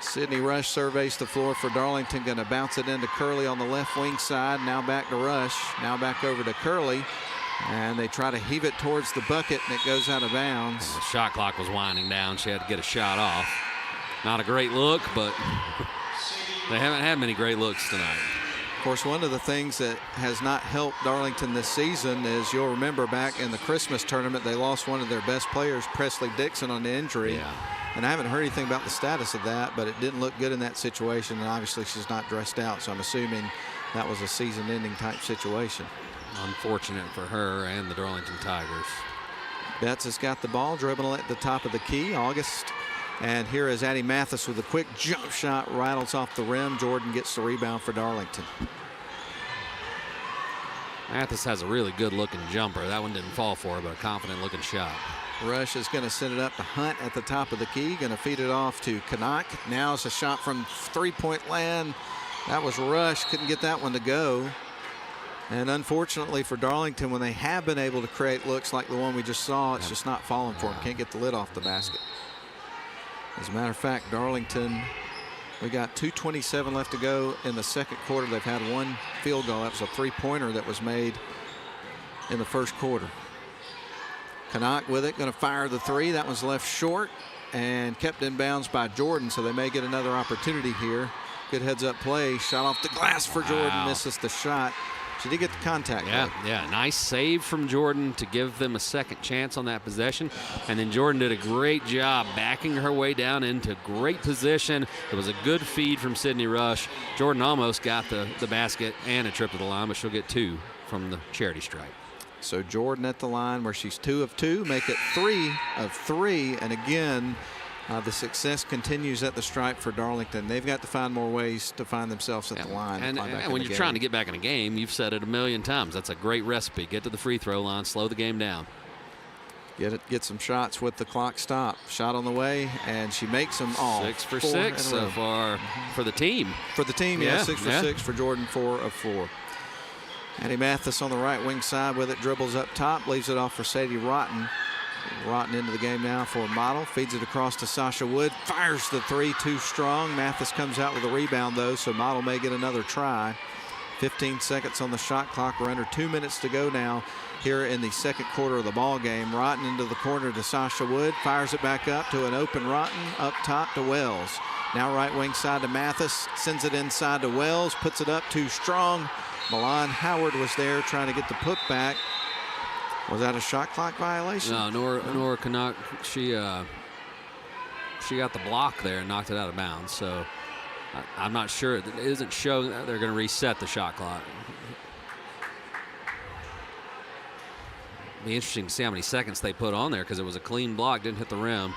Sydney Rush surveys the floor for Darlington. Going to bounce it into Curley on the left wing side. Now back to Rush. Now back over to Curley. And they try to heave it towards the bucket, and it goes out of bounds. The shot clock was winding down. She had to get a shot off. Not a great look, but they haven't had many great looks tonight. Of course, one of the things that has not helped Darlington this season is, you'll remember back in the Christmas tournament, they lost one of their best players, Presley Dixon, on the injury. Yeah. And I haven't heard anything about the status of that, but it didn't look good in that situation. And obviously she's not dressed out, so I'm assuming that was a season-ending type situation. Unfortunate for her and the Darlington Tigers. Betts has got the ball, dribbling at the top of the key. August. And here is Addie Mathis with a quick jump shot, rattles off the rim. Jordan gets the rebound for Darlington. Mathis has a really good looking jumper. That one didn't fall for her, but a confident looking shot. Rush is going to send it up to Hunt at the top of the key. Going to feed it off to Kanak. Now it's a shot from three-point land. That was Rush. Couldn't get that one to go. And unfortunately for Darlington, when they have been able to create looks like the one we just saw, it's just not falling for them. Can't get the lid off the basket. As a matter of fact, Darlington, we got 2:27 left to go in the second quarter. They've had one field goal. That was a three-pointer that was made in the first quarter. Kanak with it, going to fire the three. That was left short and kept in bounds by Jordan, so they may get another opportunity here. Good heads-up play. Shot off the glass for Jordan. Misses the shot. She did get the contact. Yeah, nice save from Jordan to give them a second chance on that possession. And then Jordan did a great job backing her way down into great position. It was a good feed from Sydney Rush. Jordan almost got the basket and a trip to the line, but she'll get 2 from the charity stripe. So Jordan at the line where she's 2 of 2, make it 3 of 3. And again, the success continues at the stripe for Darlington. They've got to find more ways to find themselves at the line. And when you're trying to get back in a game, you've said it a million times. That's a great recipe. Get to the free throw line, slow the game down. Get some shots with the clock stop. Shot on the way, and she makes them all. 6 for 6 so far for the team. For the team, yeah, 6 for 6 for Jordan, 4 of 4. Addie Mathis on the right wing side with it, dribbles up top, leaves it off for Sadie Rotten. Rotten into the game now for Model. Feeds it across to Sasha Wood. Fires the three, too strong. Mathis comes out with a rebound, though, so Model may get another try. 15 seconds on the shot clock. We're under 2 minutes to go now here in the second quarter of the ball game. Rotten into the corner to Sasha Wood. Fires it back up to an open Rotten. Up top to Wells. Now right wing side to Mathis. Sends it inside to Wells. Puts it up too strong. Milan Howard was there trying to get the putback. Was that a shot clock violation? No, Nora Canuck, she got the block there and knocked it out of bounds. So I'm not sure. It isn't showing that they're going to reset the shot clock. Be interesting to see how many seconds they put on there because it was a clean block, didn't hit the rim.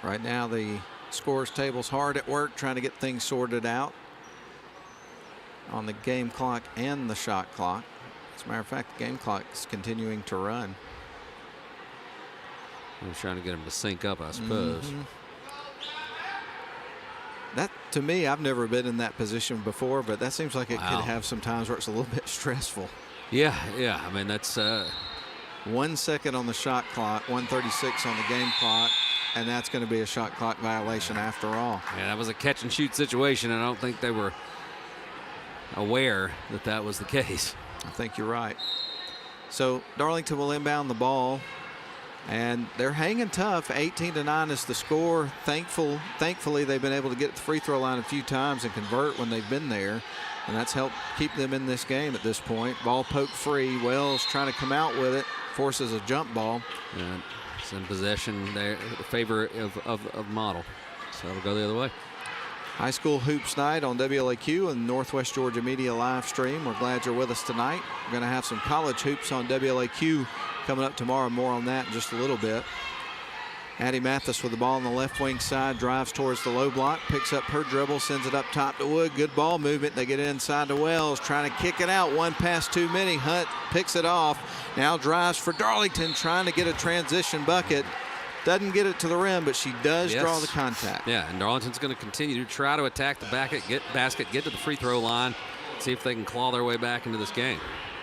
Right now the scores table's hard at work trying to get things sorted out on the game clock and the shot clock. As a matter of fact, the game clock is continuing to run. I'm trying to get them to sync up, I suppose. That, to me, I've never been in that position before, but that seems like it Wow. could have some times where it's a little bit stressful. Yeah. I mean, that's 1 second on the shot clock, 1:36 on the game clock, and that's going to be a shot clock violation after all. yeah, that was a catch and shoot situation. I don't think they were aware that that was the case. I think you're right. So Darlington will inbound the ball, and they're hanging tough. 18-9 is the score. Thankfully, they've been able to get to the free throw line a few times and convert when they've been there, and that's helped keep them in this game at this point. Ball poked free. Wells trying to come out with it, forces a jump ball. And it's in possession there, in favor of Model. So it'll go the other way. High School Hoops Night on WLAQ and Northwest Georgia Media live stream. We're glad you're with us tonight. We're going to have some college hoops on WLAQ coming up tomorrow. More on that in just a little bit. Addie Mathis with the ball on the left wing side, drives towards the low block, picks up her dribble, sends it up top to Wood. Good ball movement. They get it inside to Wells, trying to kick it out. One pass too many. Hunt picks it off. Now drives for Darlington, trying to get a transition bucket. Doesn't get it to the rim, but she does draw the contact. Yeah, and Darlington's going to continue to try to attack the basket, get to the free throw line, see if they can claw their way back into this game.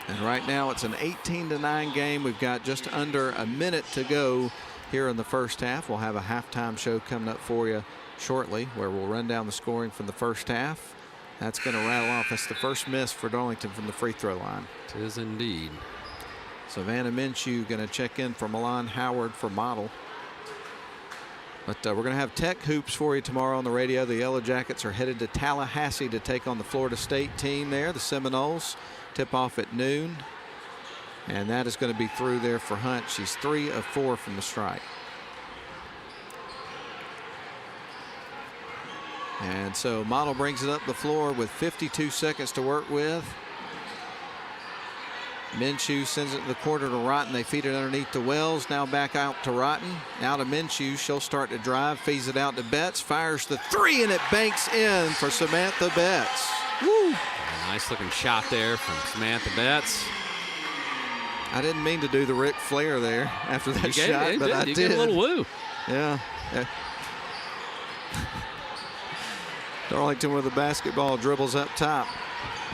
And right now it's an 18-9 game. We've got just under a minute to go here in the first half. We'll have a halftime show coming up for you shortly where we'll run down the scoring from the first half. That's going to rattle off. That's the first miss for Darlington from the free throw line. It is indeed. Savannah Minshew going to check in for Milan Howard for Model. But we're going to have Tech hoops for you tomorrow on the radio. The Yellow Jackets are headed to Tallahassee to take on the Florida State team there, the Seminoles. Tip off at noon. And that is going to be through there for Hunt. She's 3 of 4 from the strike. And so Model brings it up the floor with 52 seconds to work with. Minshew sends it to the corner to Rotten. They feed it underneath to Wells. Now back out to Rotten. Now to Minshew. She'll start to drive. Feeds it out to Betts. Fires the three, and it banks in for Samantha Betts. Woo! A nice looking shot there from Samantha Betts. I didn't mean to do the Ric Flair there after that shot, but I did. You gave a little woo. Yeah. Darlington with the basketball, dribbles up top.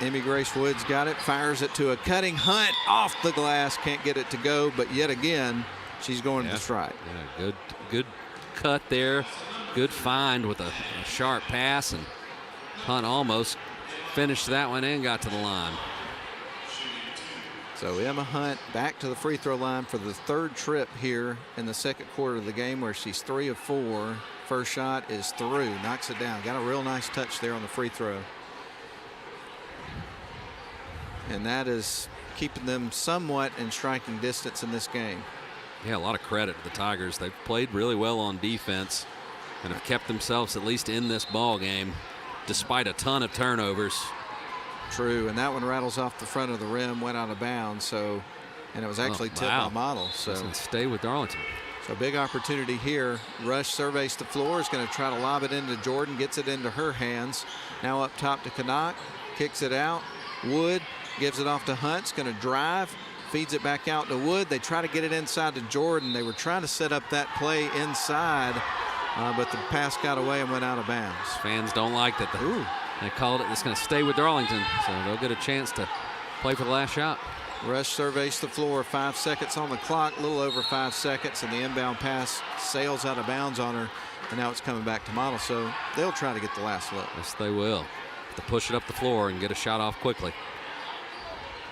Emmy Grace Woods got it, fires it to a cutting Hunt off the glass. Can't get it to go, but yet again, she's going to strike. Yeah, good cut there. Good find with a sharp pass, and Hunt almost finished that one and got to the line. So Emma Hunt back to the free throw line for the third trip here in the second quarter of the game, where she's 3 of 4. First shot is through, knocks it down. Got a real nice touch there on the free throw. And that is keeping them somewhat in striking distance in this game. Yeah, a lot of credit to the Tigers. They've played really well on defense and have kept themselves at least in this ball game despite a ton of turnovers. True, and that one rattles off the front of the rim, went out of bounds. So, and it was actually tipped by Model. So stay with Darlington. So big opportunity here. Rush surveys the floor, is going to try to lob it into Jordan, gets it into her hands. Now up top to Canuck, kicks it out. Wood gives it off to Hunt's going to drive, feeds it back out to Wood. They try to get it inside to Jordan. They were trying to set up that play inside, but the pass got away and went out of bounds. Fans don't like that. They called it. It's going to stay with Darlington, so they'll get a chance to play for the last shot. Rush surveys the floor, 5 seconds on the clock, a little over 5 seconds, and the inbound pass sails out of bounds on her, and now it's coming back to Model, so they'll try to get the last look. Yes, they will. To push it up the floor and get a shot off quickly.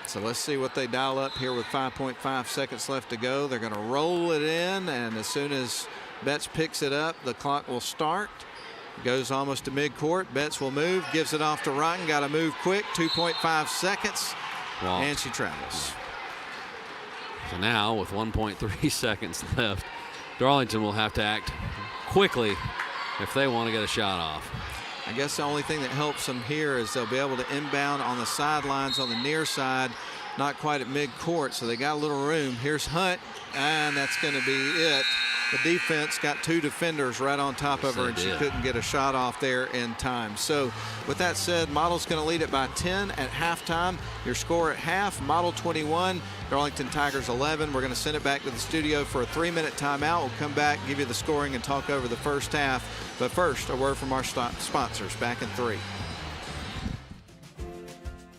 So let's see what they dial up here with 5.5 seconds left to go. They're going to roll it in, and as soon as Betts picks it up, the clock will start. Goes almost to midcourt. Betts will move, gives it off to Rotten. Got to move quick. 2.5 seconds, and she travels. So now, with 1.3 seconds left, Darlington will have to act quickly if they want to get a shot off. I guess the only thing that helps them here is they'll be able to inbound on the sidelines on the near side, not quite at midcourt, so they got a little room. Here's Hunt, and that's going to be it. The defense got 2 defenders right on top of her, and she couldn't get a shot off there in time. So with that said, Model's going to lead it by 10 at halftime. Your score at half, Model 21, Darlington Tigers 11. We're going to send it back to the studio for a 3-minute timeout. We'll come back, give you the scoring, and talk over the first half. But first, a word from our sponsors. Back in 3.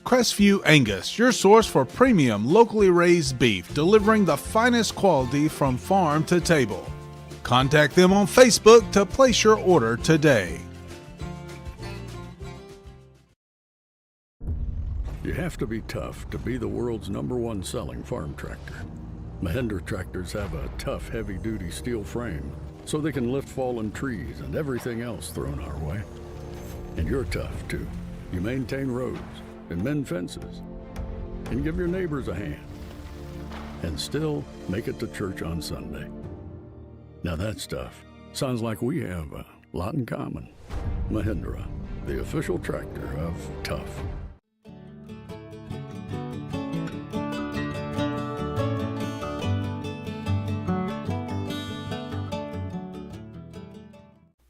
Crestview Angus, your source for premium locally raised beef, delivering the finest quality from farm to table. Contact them on Facebook to place your order today. You have to be tough to be the world's #1 selling farm tractor. Mahindra tractors have a tough, heavy-duty steel frame, so they can lift fallen trees and everything else thrown our way. And you're tough, too. You maintain roads and mend fences and give your neighbors a hand and still make it to church on Sunday. Now that's tough. Sounds like we have a lot in common. Mahindra, the official tractor of tough.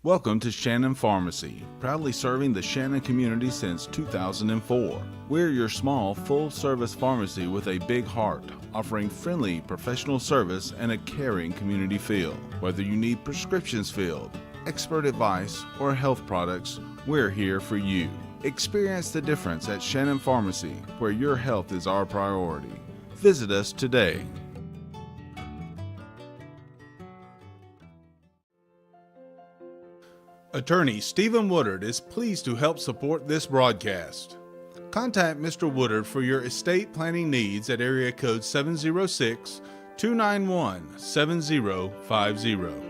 Welcome to Shannon Pharmacy, proudly serving the Shannon community since 2004. We're your small, full-service pharmacy with a big heart, offering friendly, professional service and a caring community feel. Whether you need prescriptions filled, expert advice, or health products, we're here for you. Experience the difference at Shannon Pharmacy, where your health is our priority. Visit us today. Attorney Stephen Woodard is pleased to help support this broadcast. Contact Mr. Woodard for your estate planning needs at area code 706-291-7050.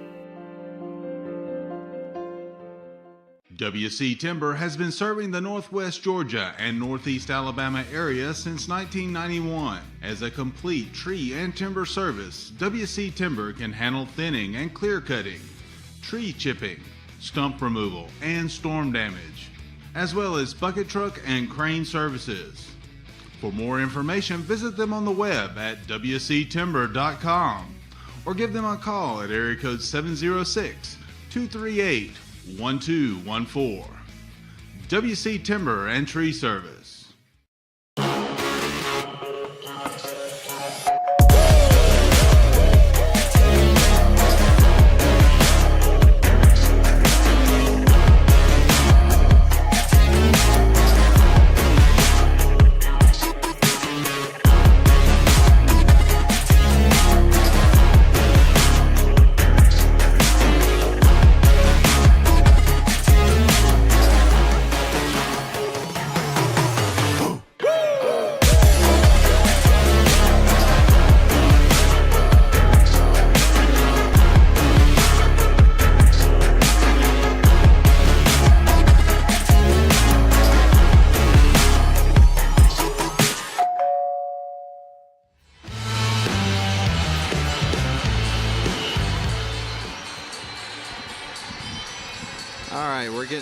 WC Timber has been serving the Northwest Georgia and Northeast Alabama area since 1991. As a complete tree and timber service, WC Timber can handle thinning and clear cutting, tree chipping, stump removal, and storm damage, as well as bucket truck and crane services. For more information, visit them on the web at wctimber.com or give them a call at area code 706-238-1214. WC Timber and Tree Service.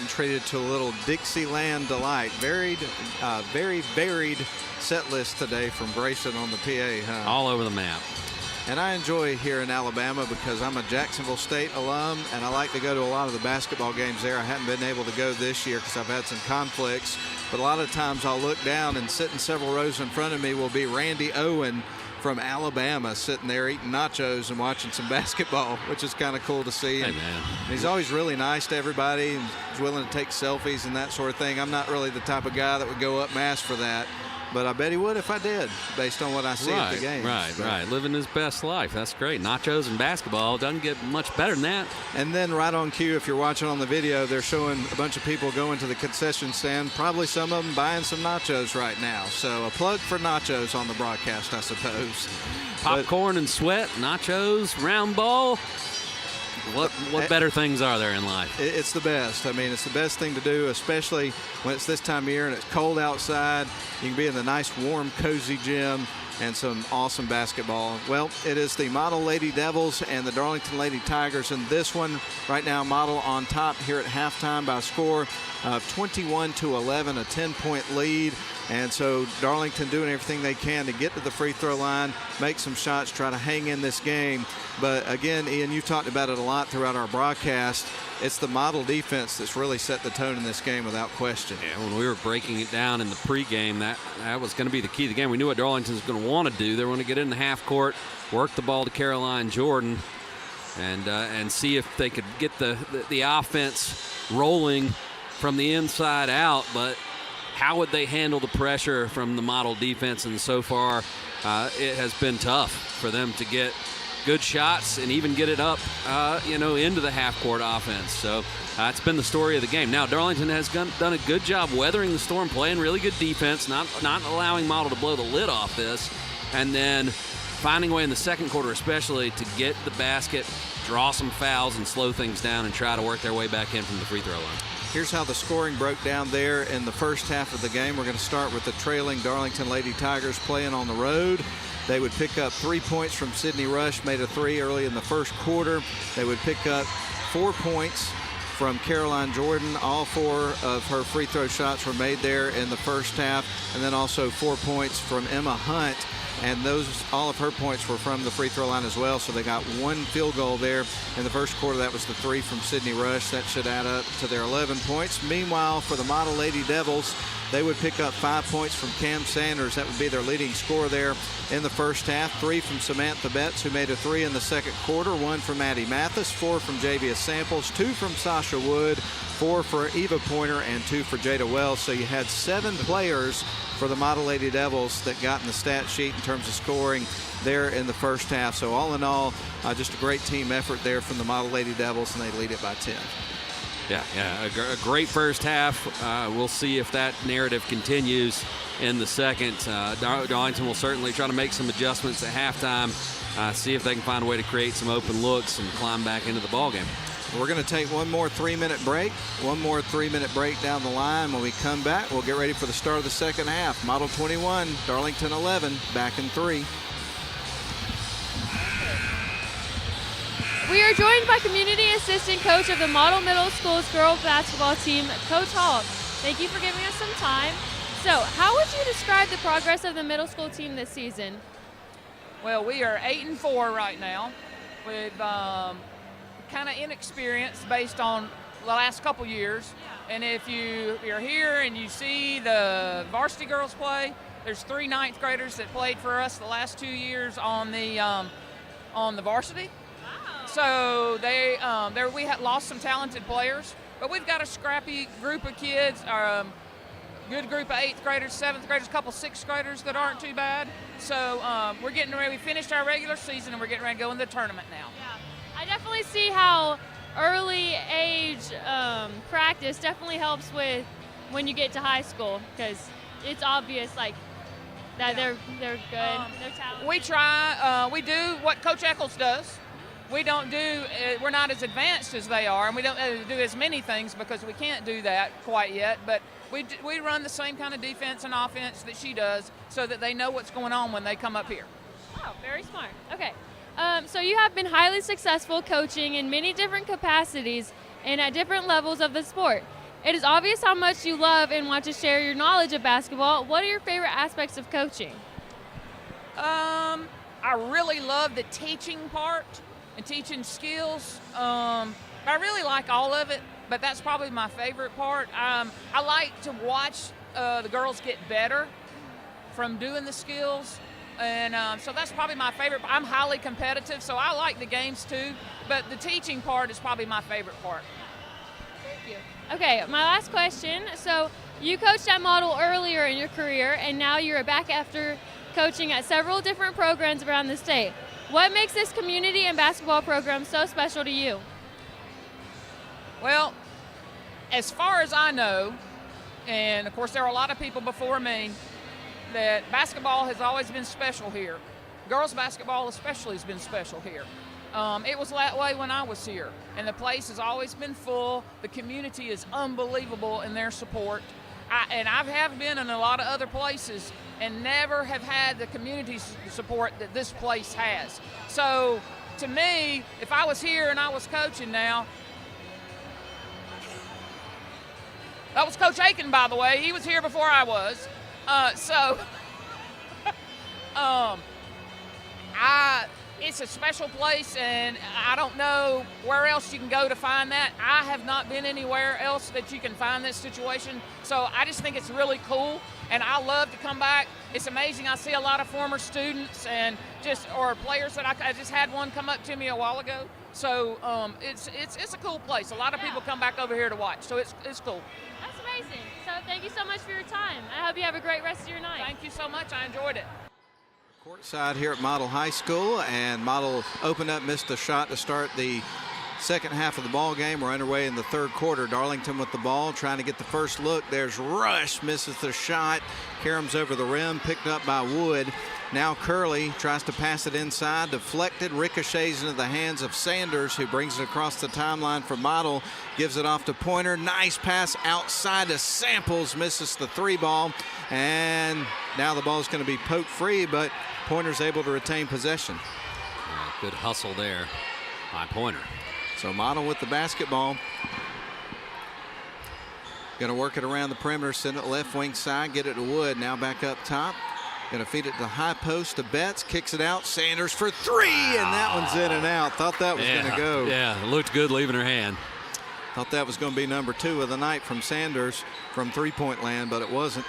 Treated to a little Dixieland delight. Very varied set list today from Grayson on the PA. Huh? All over the map. And I enjoy here in Alabama because I'm a Jacksonville State alum, and I like to go to a lot of the basketball games there. I haven't been able to go this year because I've had some conflicts, but a lot of times I'll look down and sitting several rows in front of me will be Randy Owen from Alabama sitting there eating nachos and watching some basketball, which is kind of cool to see. Hey, and man. He's always really nice to everybody and is willing to take selfies and that sort of thing. I'm not really the type of guy that would go up and ask for that, but I bet he would if I did, based on what I see at the game. Right. Living his best life. That's great. Nachos and basketball doesn't get much better than that. And then right on cue, if you're watching on the video, they're showing a bunch of people going to the concession stand, probably some of them buying some nachos right now. So a plug for nachos on the broadcast, I suppose. Popcorn and sweat, nachos, round ball. What better things are there in life? It's the best. I mean, it's the best thing to do, especially when it's this time of year and it's cold outside. You can be in the nice, warm, cozy gym and some awesome basketball. Well, it is the Model Lady Devils and the Darlington Lady Tigers in this one. Right now, Model on top here at halftime by a score of 21-11, a 10-point lead. And so Darlington doing everything they can to get to the free throw line, make some shots, try to hang in this game. But again, Ian, you've talked about it a lot throughout our broadcast. It's the Model defense that's really set the tone in this game without question. Yeah, when we were breaking it down in the pregame, that was going to be the key to the game. We knew what Darlington was going to want to do. They were going to get in the half court, work the ball to Caroline Jordan, and see if they could get the offense rolling from the inside out. But how would they handle the pressure from the Model defense? And so far, it has been tough for them to get good shots and even get it up, into the half-court offense. So it's been the story of the game. Now, Darlington has done a good job weathering the storm, playing really good defense, not allowing Model to blow the lid off this, and then finding a way in the second quarter especially to get the basket, draw some fouls, and slow things down and try to work their way back in from the free throw line. Here's how the scoring broke down there in the first half of the game. We're going to start with the trailing Darlington Lady Tigers playing on the road. They would pick up 3 points from Sydney Rush, made a 3 early in the first quarter. They would pick up 4 points from Caroline Jordan. All 4 of her free throw shots were made there in the first half. And then also 4 points from Emma Hunt. And all of her points were from the free throw line as well. So they got 1 field goal there in the first quarter. That was the 3 from Sydney Rush. That should add up to their 11 points. Meanwhile, for the Model Lady Devils, they would pick up 5 points from Cam Sanders. That would be their leading scorer there in the first half. 3 from Samantha Betts, who made a 3 in the second quarter. 1 from Addie Mathis, 4 from Javia Samples, 2 from Sasha Wood, 4 for Eva Pointer, and 2 for Jada Wells. So you had 7 players for the Model Lady Devils that got in the stat sheet in terms of scoring there in the first half. So all in all, just a great team effort there from the Model Lady Devils, and they lead it by 10. Yeah, a great first half. We'll see if that narrative continues in the second. Darlington will certainly try to make some adjustments at halftime, see if they can find a way to create some open looks and climb back into the ballgame. We're going to take one more 3-minute break. One more 3-minute break down the line. When we come back, we'll get ready for the start of the second half. Model 21, Darlington 11, back in 3. We are joined by Community Assistant Coach of the Model Middle School's girls basketball team, Coach Hall. Thank you for giving us some time. So, how would you describe the progress of the middle school team this season? Well, we are 8-4 right now. We've kind of inexperienced based on the last couple years. And if you're here and you see the varsity girls play, there's 3 ninth graders that played for us the last 2 years on the varsity. So we had lost some talented players, but we've got a scrappy group of kids, good group of 8th graders, 7th graders, a couple 6th graders that aren't too bad. So we're getting ready. We finished our regular season and we're getting ready to go in the tournament now. Yeah, I definitely see how early age practice definitely helps with when you get to high school, because it's obvious that they're good, they're talented. We try. We do what Coach Eccles does. We're not as advanced as they are, and we don't do as many things because we can't do that quite yet, but we run the same kind of defense and offense that she does so that they know what's going on when they come up here. Oh, very smart. Okay. So you have been highly successful coaching in many different capacities and at different levels of the sport. It is obvious how much you love and want to share your knowledge of basketball. What are your favorite aspects of coaching? I really love the teaching part and teaching skills. I really like all of it, but that's probably my favorite part. I like to watch the girls get better from doing the skills, and so that's probably my favorite. I'm highly competitive, so I like the games too, but the teaching part is probably my favorite part. Thank you. Okay, my last question. So you coached at Model earlier in your career, and now you're back after coaching at several different programs around the state. What makes this community and basketball program so special to you? Well, as far as I know, and of course there are a lot of people before me, that basketball has always been special here. Girls basketball especially has been special here. It was that way when I was here, and the place has always been full. The community is unbelievable in their support. I have been in a lot of other places, and never have had the community support that this place has. So to me, if I was here and I was coaching now, that was Coach Aiken, by the way. He was here before I was. It's a special place, and I don't know where else you can go to find that. I have not been anywhere else that you can find this situation. So I just think it's really cool, and I love to come back. It's amazing. I see a lot of former students or players that I just had one come up to me a while ago. So it's a cool place. A lot of people come back over here to watch, so it's cool. That's amazing. So thank you so much for your time. I hope you have a great rest of your night. Thank you so much. I enjoyed it. Courtside here at Model High School, and Model opened up, missed a shot to start the second half of the ball game. We're underway in the third quarter. Darlington with the ball, trying to get the first look. There's Rush, misses the shot. Caroms over the rim, picked up by Wood. Now Curley tries to pass it inside, deflected, ricochets into the hands of Sanders, who brings it across the timeline for Model, gives it off to Pointer. Nice pass outside to Samples, misses the three ball, and now the ball is going to be poked free, but Pointer's able to retain possession. Yeah, good hustle there by Pointer. So Model with the basketball. Going to work it around the perimeter, send it left wing side, get it to Wood, now back up top. Going to feed it to high post to Betts, kicks it out, Sanders for three, and that one's in and out. Thought that was going to go. Yeah, it looked good leaving her hand. Thought that was going to be number 2 of the night from Sanders from three-point land, but it wasn't.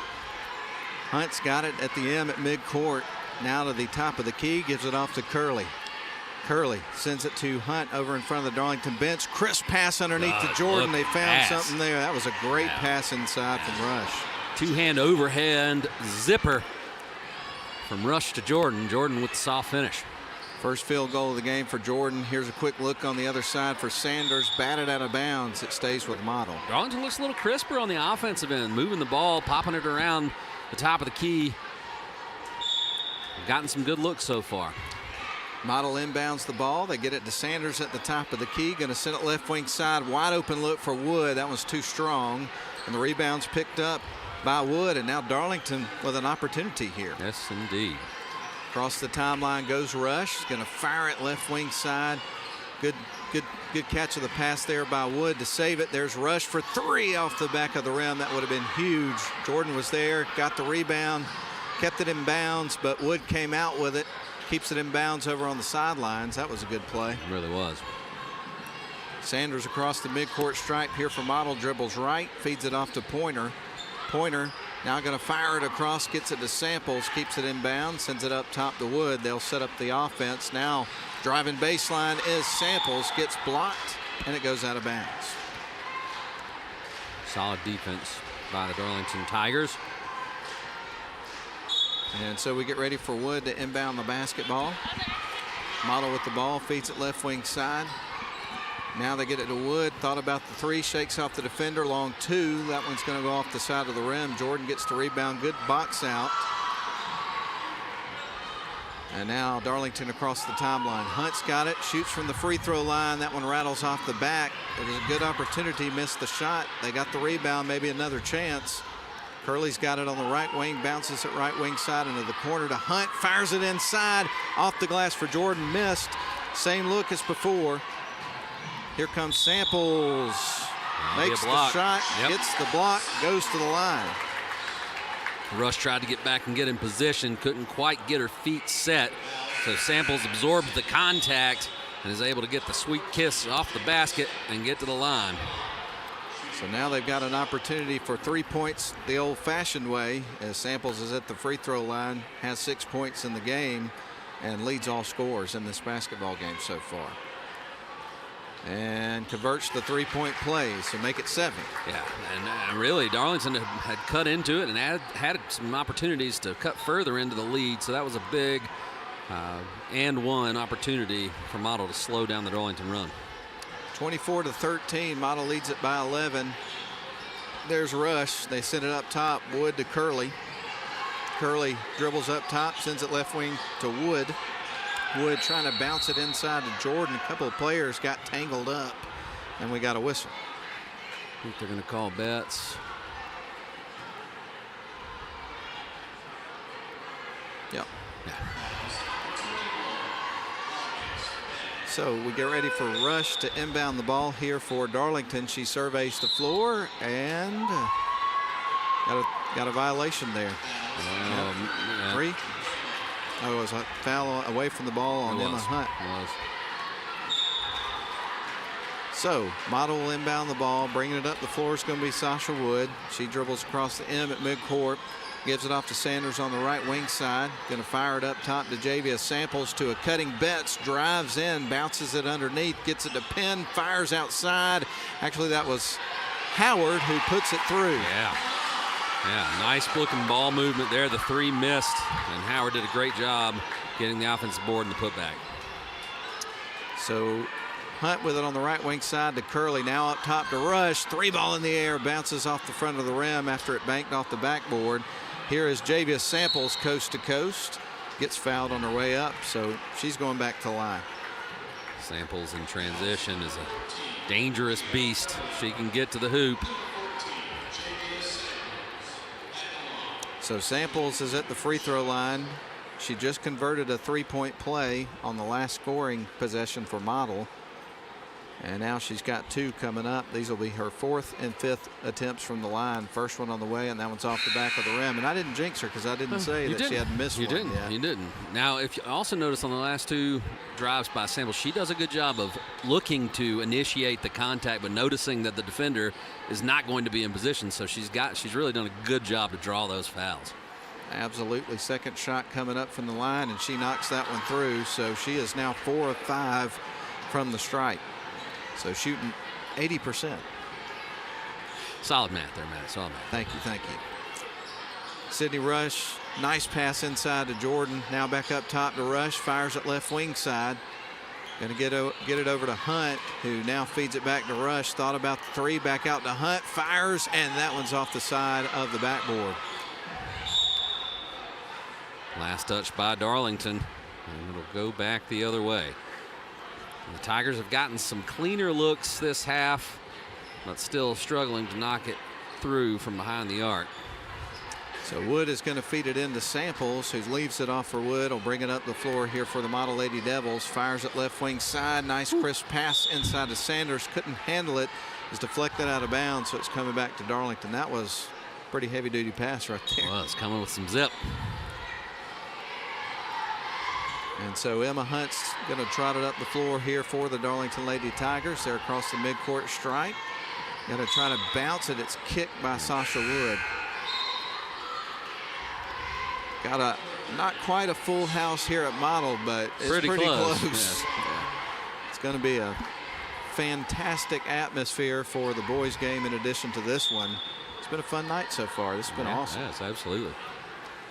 Hunt's got it at the M at midcourt. Now to the top of the key, gives it off to Curley. Curley sends it to Hunt over in front of the Darlington bench. Crisp pass underneath to Jordan. They found something there. That was a great pass inside from Rush. Two-hand overhand zipper from Rush to Jordan. Jordan with the soft finish. First field goal of the game for Jordan. Here's a quick look on the other side for Sanders. Batted out of bounds. It stays with Model. Darlington looks a little crisper on the offensive end, moving the ball, popping it around the top of the key. Gotten some good looks so far. Model inbounds the ball. They get it to Sanders at the top of the key. Going to send it left wing side. Wide open look for Wood. That was too strong. And the rebound's picked up by Wood. And now Darlington with an opportunity here. Yes, indeed. Across the timeline goes Rush. Going to fire it left wing side. Good catch of the pass there by Wood to save it. There's Rush for three off the back of the rim. That would have been huge. Jordan was there, got the rebound, kept it in bounds, but Wood came out with it. Keeps it in bounds over on the sidelines. That was a good play. It really was. Sanders across the midcourt stripe here for Model, dribbles right, feeds it off to Pointer. Pointer now going to fire it across, gets it to Samples, keeps it in bounds, sends it up top to Wood. They'll set up the offense. Now driving baseline is Samples, gets blocked, and it goes out of bounds. Solid defense by the Darlington Tigers. And so we get ready for Wood to inbound the basketball. Model with the ball, feeds it left wing side. Now they get it to Wood. Thought about the three, shakes off the defender. Long two. That one's going to go off the side of the rim. Jordan gets the rebound. Good box out. And now Darlington across the timeline. Hunt's got it. Shoots from the free throw line. That one rattles off the back. It was a good opportunity. Missed the shot. They got the rebound. Maybe another chance. Curley's got it on the right wing, bounces it right wing side into the corner to Hunt, fires it inside, off the glass for Jordan, missed. Same look as before. Here comes Samples, makes the shot, gets the block, goes to the line. Rush tried to get back and get in position, couldn't quite get her feet set. So Samples absorbed the contact and is able to get the sweet kiss off the basket and get to the line. So now they've got an opportunity for 3 points the old-fashioned way, as Samples is at the free throw line, has 6 points in the game, and leads all scorers in this basketball game so far. And converts the three-point play, so make it 7. Yeah, and really Darlington had cut into it and had some opportunities to cut further into the lead, so that was a big and one opportunity for Model to slow down the Darlington run. 24-13, Model leads it by 11. There's Rush. They send it up top. Wood to Curley. Curley dribbles up top, sends it left wing to Wood. Wood trying to bounce it inside to Jordan. A couple of players got tangled up, and we got a whistle. I think they're going to call Betts. So we get ready for Rush to inbound the ball here for Darlington. She surveys the floor and got a violation there. Yeah. 3. Oh, it was a foul away from the ball on Emma Hunt. So Model will inbound the ball, bringing it up the floor is going to be Sasha Wood. She dribbles across the M at midcourt, gives it off to Sanders on the right wing side. Going to fire it up top to Javia Samples to a cutting Betts, drives in, bounces it underneath, gets it to Penn, fires outside. Actually, that was Howard who puts it through. Yeah, nice looking ball movement there. The 3 missed, and Howard did a great job getting the offensive board and the putback. So Hunt with it on the right wing side to Curley. Now up top to Rush. 3 ball in the air, bounces off the front of the rim after it banked off the backboard. Here is Javia Samples coast to coast. Gets fouled on her way up, so she's going back to the line. Samples in transition is a dangerous beast. She can get to the hoop. So Samples is at the free throw line. She just converted a 3-point play on the last scoring possession for Model. And now she's got 2 coming up. These will be her 4th and 5th attempts from the line. First one on the way, and that one's off the back of the rim. And I didn't jinx her because I didn't say that she hadn't missed one yet. You didn't. Now, if you also notice on the last 2 drives by Samples, she does a good job of looking to initiate the contact, but noticing that the defender is not going to be in position. So she's really done a good job to draw those fouls. Absolutely. Second shot coming up from the line, and she knocks that one through. So she is now 4 of 5 from the strike. So shooting 80%. Solid math there, Matt. Solid math. Thank you. Sydney Rush, nice pass inside to Jordan. Now back up top to Rush. Fires at left wing side. Going to get it over to Hunt, who now feeds it back to Rush. Thought about the 3, back out to Hunt. Fires, and that one's off the side of the backboard. Last touch by Darlington, and it'll go back the other way. The Tigers have gotten some cleaner looks this half, but still struggling to knock it through from behind the arc. So Wood is going to feed it into Samples, who leaves it off for Wood. Will bring it up the floor here for the Model Lady Devils. Fires it left wing side. Nice crisp pass inside to Sanders. Couldn't handle it. Is deflected out of bounds, so it's coming back to Darlington. That was a pretty heavy duty pass right there. Well, it's coming with some zip. And so Emma Hunt's going to trot it up the floor here for the Darlington Lady Tigers. They're across the midcourt stripe. Going to try to bounce it. It's kicked by Sasha Wood. Got not quite a full house here at Model, but it's pretty close. Yes. It's going to be a fantastic atmosphere for the boys game in addition to this one. It's been a fun night so far. This has been awesome. Yes, absolutely.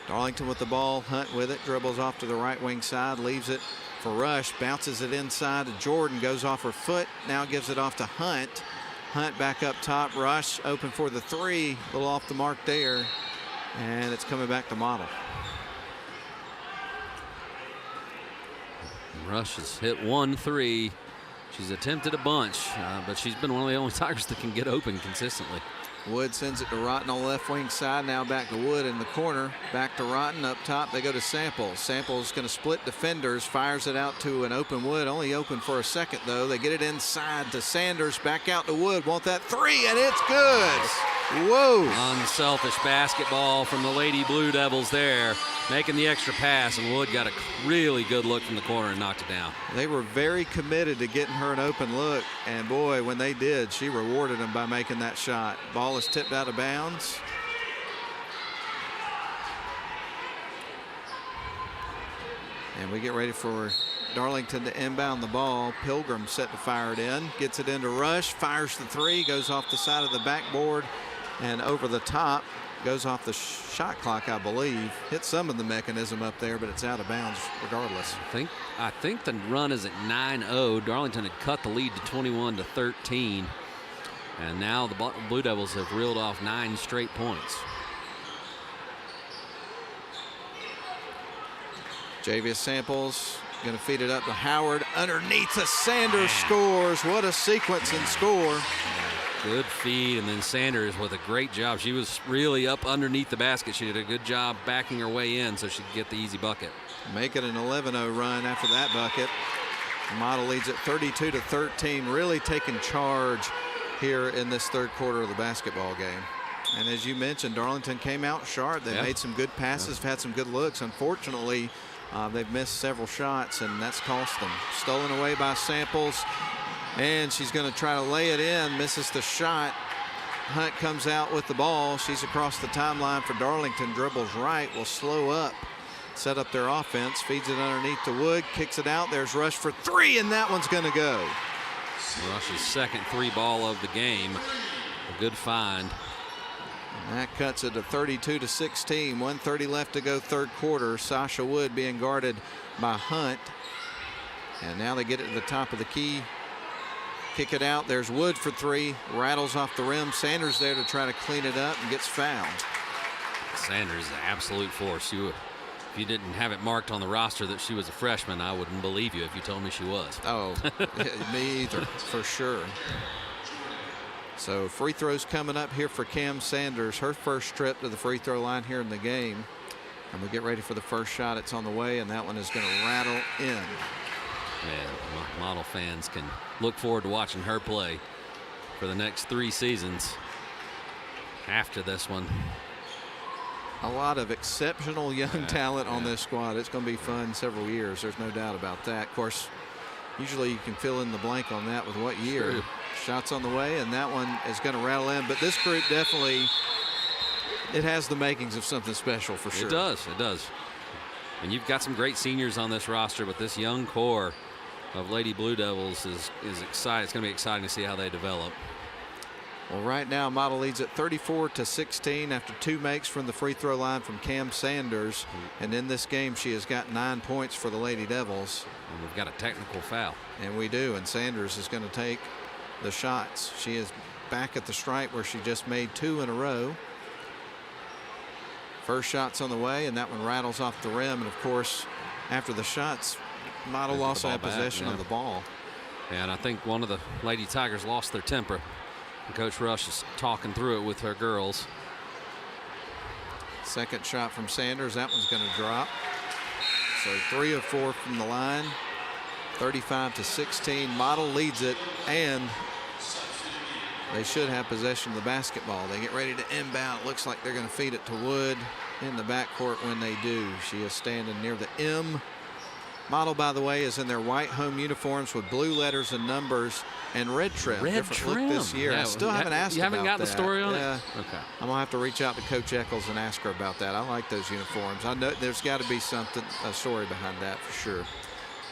Darlington with the ball, Hunt with it, dribbles off to the right wing side, leaves it for Rush, bounces it inside to Jordan, goes off her foot, now gives it off to Hunt. Hunt back up top, Rush open for the 3, a little off the mark there, and it's coming back to Model. Rush has hit 1 3. She's attempted a bunch, but she's been one of the only Tigers that can get open consistently. Wood sends it to Rotten on the left wing side. Now back to Wood in the corner. Back to Rotten up top. They go to Samples. Samples going to split defenders. Fires it out to an open Wood. Only open for a second, though. They get it inside to Sanders. Back out to Wood. Want that 3, and it's good. Whoa. Unselfish basketball from the Lady Blue Devils there, making the extra pass, and Wood got a really good look from the corner and knocked it down. They were very committed to getting her an open look, and boy, when they did, she rewarded them by making that shot. Ball is tipped out of bounds. And we get ready for Darlington to inbound the ball. Pilgrim set to fire it in, gets it into Rush, fires the 3, goes off the side of the backboard and over the top, goes off the shot clock, I believe. Hit some of the mechanism up there, but it's out of bounds regardless. I think the run is at 9-0. Darlington had cut the lead to 21-13, and now the Blue Devils have reeled off 9 straight points. Javia Samples going to feed it up to Howard. Underneath to Sanders, scores. What a sequence and score. Good feed, and then Sanders with a great job. She was really up underneath the basket. She did a good job backing her way in so she could get the easy bucket. Make it an 11-0 run after that bucket. The Model leads at 32-13, really taking charge here in this third quarter of the basketball game. And as you mentioned, Darlington came out sharp. They made some good passes, had some good looks. Unfortunately, they've missed several shots, and that's cost them. Stolen away by Samples, and she's going to try to lay it in, misses the shot. Hunt comes out with the ball. She's across the timeline for Darlington, dribbles right, will slow up, set up their offense, feeds it underneath to Wood, kicks it out. There's Rush for three, and that one's going to go. Rush's second three ball of the game. A good find. And that cuts it to 32-16. 1:30 left to go third quarter. Sasha Wood being guarded by Hunt. And now they get it to the top of the key. Kick it out. There's Wood for three. Rattles off the rim. Sanders there to try to clean it up and gets fouled. Sanders is an absolute force. If you didn't have it marked on the roster that she was a freshman, I wouldn't believe you if you told me she was. Oh, me either, for sure. So free throws coming up here for Cam Sanders. Her first trip to the free throw line here in the game. And we get ready for the first shot. It's on the way, and that one is going to rattle in. Yeah, Model fans can look forward to watching her play for the next 3 seasons after this one. A lot of exceptional young talent on this squad. It's going to be fun several years. There's no doubt about that. Of course, usually you can fill in the blank on that with what year. True. Shots on the way, and that one is going to rattle in. But this group definitely, it has the makings of something special for sure. It does. It does. And you've got some great seniors on this roster, but this young core of Lady Blue Devils is exciting. It's going to be exciting to see how they develop. Well, right now, Model leads at 34-16 after 2 makes from the free throw line from Cam Sanders. And in this game, she has got 9 points for the Lady Devils. And we've got a technical foul. And we do. And Sanders is going to take the shots. She is back at the stripe where she just made 2 in a row. First shot's on the way, and that one rattles off the rim. And of course, after the shots, Model also had possession of the ball. And I think one of the Lady Tigers lost their temper. And Coach Rush is talking through it with her girls. Second shot from Sanders. That one's going to drop. So 3 of 4 from the line. 35-16. Model leads it, and they should have possession of the basketball. They get ready to inbound. It looks like they're going to feed it to Wood in the backcourt when they do. She is standing near the M. Model, by the way, is in their white home uniforms with blue letters and numbers and red trim. Different look this year. Yeah, I still haven't asked about that. You haven't got the story on it? Okay. I'm going to have to reach out to Coach Eccles and ask her about that. I like those uniforms. I know there's got to be something, a story behind that for sure.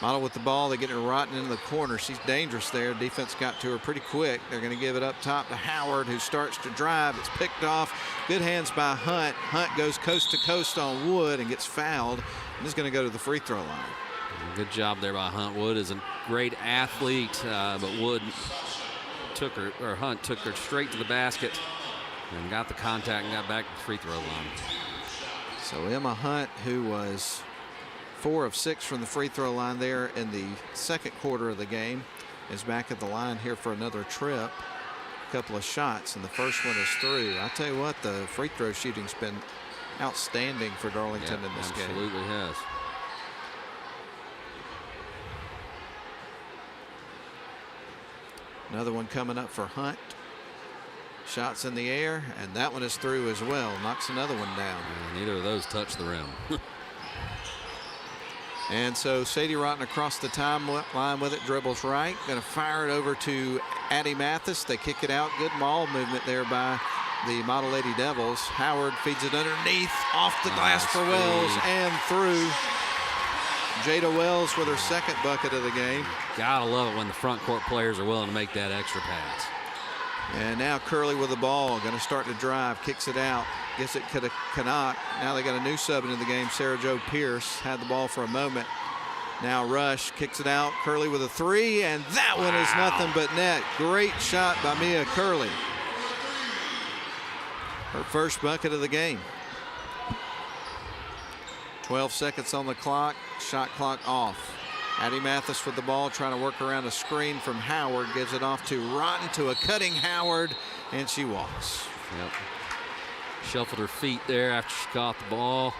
Model with the ball. They get it rotten into the corner. She's dangerous there. Defense got to her pretty quick. They're going to give it up top to Howard, who starts to drive. It's picked off. Good hands by Hunt. Hunt goes coast to coast on Wood and gets fouled. And is going to go to the free throw line. Good job there by Hunt. Wood is a great athlete, but Wood took her, or Hunt took her straight to the basket and got the contact and got back to the free throw line. So Emma Hunt, who was 4 of 6 from the free throw line there in the second quarter of the game, is back at the line here for another trip. A couple of shots, and the first one is through. I tell you what, the free throw shooting's been outstanding for Darlington in this game. Absolutely has. Another one coming up for Hunt. Shots in the air, and that one is through as well. Knocks another one down. Neither of those touched the rim. And so Sadie Rotten across the timeline with it, dribbles right. Going to fire it over to Addie Mathis. They kick it out. Good ball movement there by the Model Lady Devils. Howard feeds it underneath, off the glass for Wells, and through. Jada Wells with her second bucket of the game. Gotta love it when the front court players are willing to make that extra pass. And now Curley with the ball, going to start to drive, kicks it out, gets it to Canuck. Now they got a new sub into the game. Sarah Jo Pierce had the ball for a moment. Now Rush kicks it out. Curley with a 3, and that one is nothing but net. Great shot by Mia Curley. Her first bucket of the game. 12 seconds on the clock, shot clock off. Addie Mathis with the ball, trying to work around a screen from Howard. Gives it off to Rotten, to a cutting Howard, and she walks. Yep. Shuffled her feet there after she caught the ball.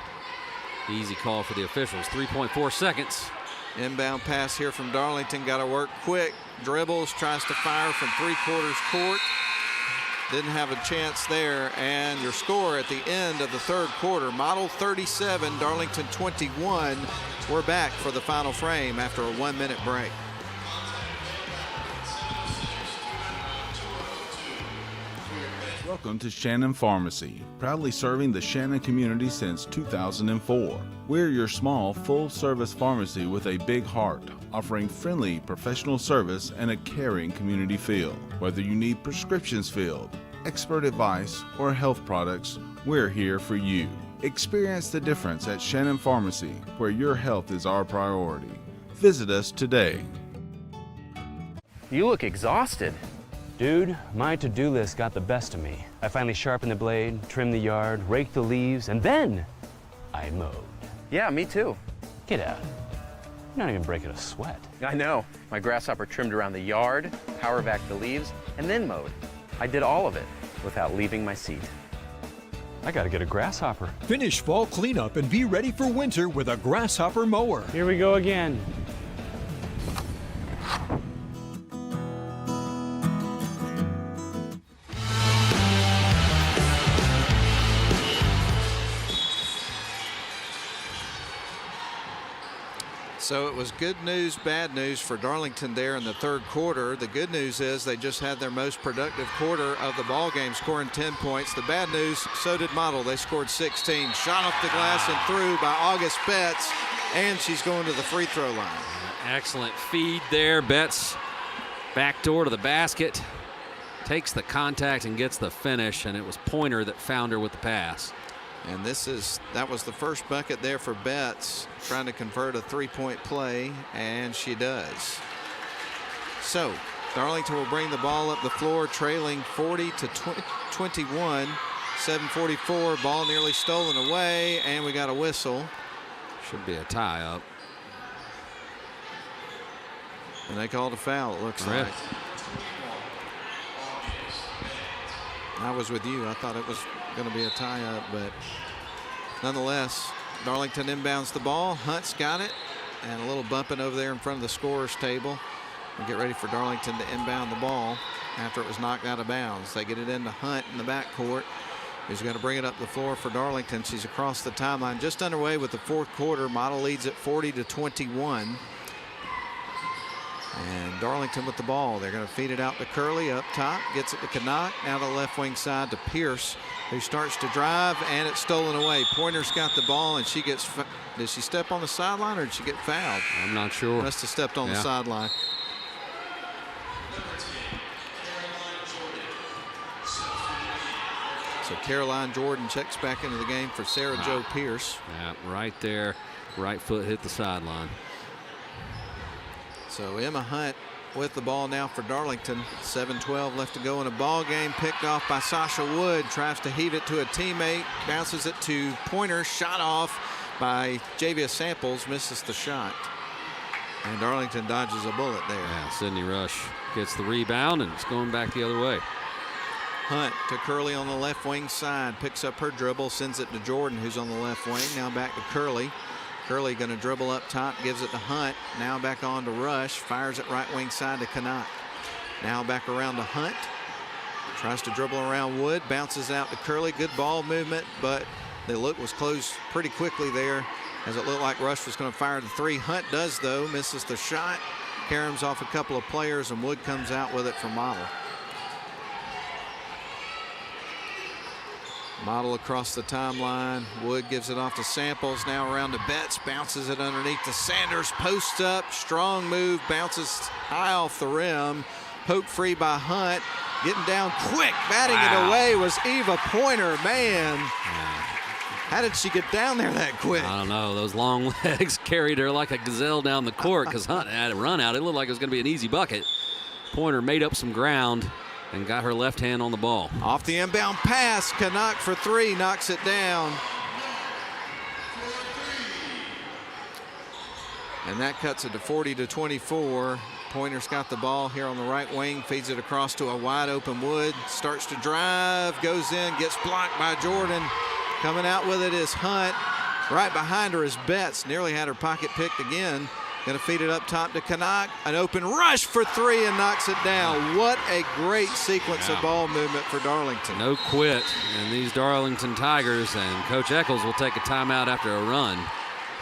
Easy call for the officials, 3.4 seconds. Inbound pass here from Darlington. Got to work quick. Dribbles, tries to fire from 3/4 court. Didn't have a chance there. And your score at the end of the third quarter, Model 37, Darlington 21. We're back for the final frame after a 1-minute break. Welcome to Shannon Pharmacy, proudly serving the Shannon community since 2004. We're your small, full-service pharmacy with a big heart, offering friendly, professional service and a caring community feel. Whether you need prescriptions filled, expert advice, or health products, we're here for you. Experience the difference at Shannon Pharmacy, where your health is our priority. Visit us today. You look exhausted. Dude, my to-do list got the best of me. I finally sharpened the blade, trimmed the yard, raked the leaves, and then I mowed. Yeah, me too. Get out. You're not even breaking a sweat. I know. My grasshopper trimmed around the yard, power vacked the leaves, and then mowed. I did all of it without leaving my seat. I gotta get a grasshopper. Finish fall cleanup and be ready for winter with a grasshopper mower. Here we go again. So it was good news, bad news for Darlington there in the third quarter. The good news is they just had their most productive quarter of the ball game, scoring 10 points. The bad news, so did Model. They scored 16. Shot off the glass and through by August Betts, and she's going to the free throw line. Excellent feed there. Betts backdoor to the basket, takes the contact and gets the finish, and it was Pointer that found her with the pass. And that was the first bucket there for Betts, trying to convert a three-point play, and she does. So Darlington will bring the ball up the floor, trailing 40-21. 7:44, ball nearly stolen away, and we got a whistle. Should be a tie up. And they called a foul, it looks like. I was with you. I thought it was going to be a tie-up, but nonetheless, Darlington inbounds the ball. Hunt's got it, and a little bumping over there in front of the scorer's table. We'll get ready for Darlington to inbound the ball after it was knocked out of bounds. They get it into Hunt in the backcourt, who's going to bring it up the floor for Darlington. She's across the timeline, just underway with the fourth quarter. Model leads at 40-21. And Darlington with the ball. They're going to feed it out to Curley up top. Gets it to Canuck. Now the left wing side to Pierce, who starts to drive, and it's stolen away. Pointer's got the ball, and she gets. Did she step on the sideline, or did she get fouled? I'm not sure. Must have stepped on the sideline. So Caroline Jordan checks back into the game for Sarah Jo Pierce. Yeah, right there. Right foot hit the sideline. So Emma Hunt with the ball now for Darlington. 7:12 left to go in a ball game. Picked off by Sasha Wood. Tries to heave it to a teammate. Bounces it to Pointer. Shot off by Javia Samples. Misses the shot. And Darlington dodges a bullet there. Yeah, Sydney Rush gets the rebound, and it's going back the other way. Hunt to Curley on the left wing side. Picks up her dribble. Sends it to Jordan, who's on the left wing. Now back to Curley. Curley going to dribble up top, gives it to Hunt. Now back on to Rush, fires it right wing side to Canuck. Now back around to Hunt. Tries to dribble around Wood, bounces out to Curley. Good ball movement, but the look was closed pretty quickly there, as it looked like Rush was going to fire the three. Hunt does, though, misses the shot. Caroms off a couple of players, and Wood comes out with it for Model. Model across the timeline. Wood gives it off to Samples. Now around to Betts. Bounces it underneath to Sanders. Post up. Strong move. Bounces high off the rim. Poke free by Hunt. Getting down quick. Batting it away was Eva Pointer. Man. How did she get down there that quick? I don't know. Those long legs carried her like a gazelle down the court because Hunt had a run out. It looked like it was going to be an easy bucket. Pointer made up some ground and got her left hand on the ball. Off the inbound pass, Canuck for three, knocks it down. And that cuts it to 40-24. Pointer's got the ball here on the right wing, feeds it across to a wide open Wood, starts to drive, goes in, gets blocked by Jordan. Coming out with it is Hunt. Right behind her is Betts. Nearly had her pocket picked again. Going to feed it up top to Canuck. An open rush for three and knocks it down. What a great sequence of ball movement for Darlington. No quit in these Darlington Tigers, and Coach Eccles will take a timeout after a run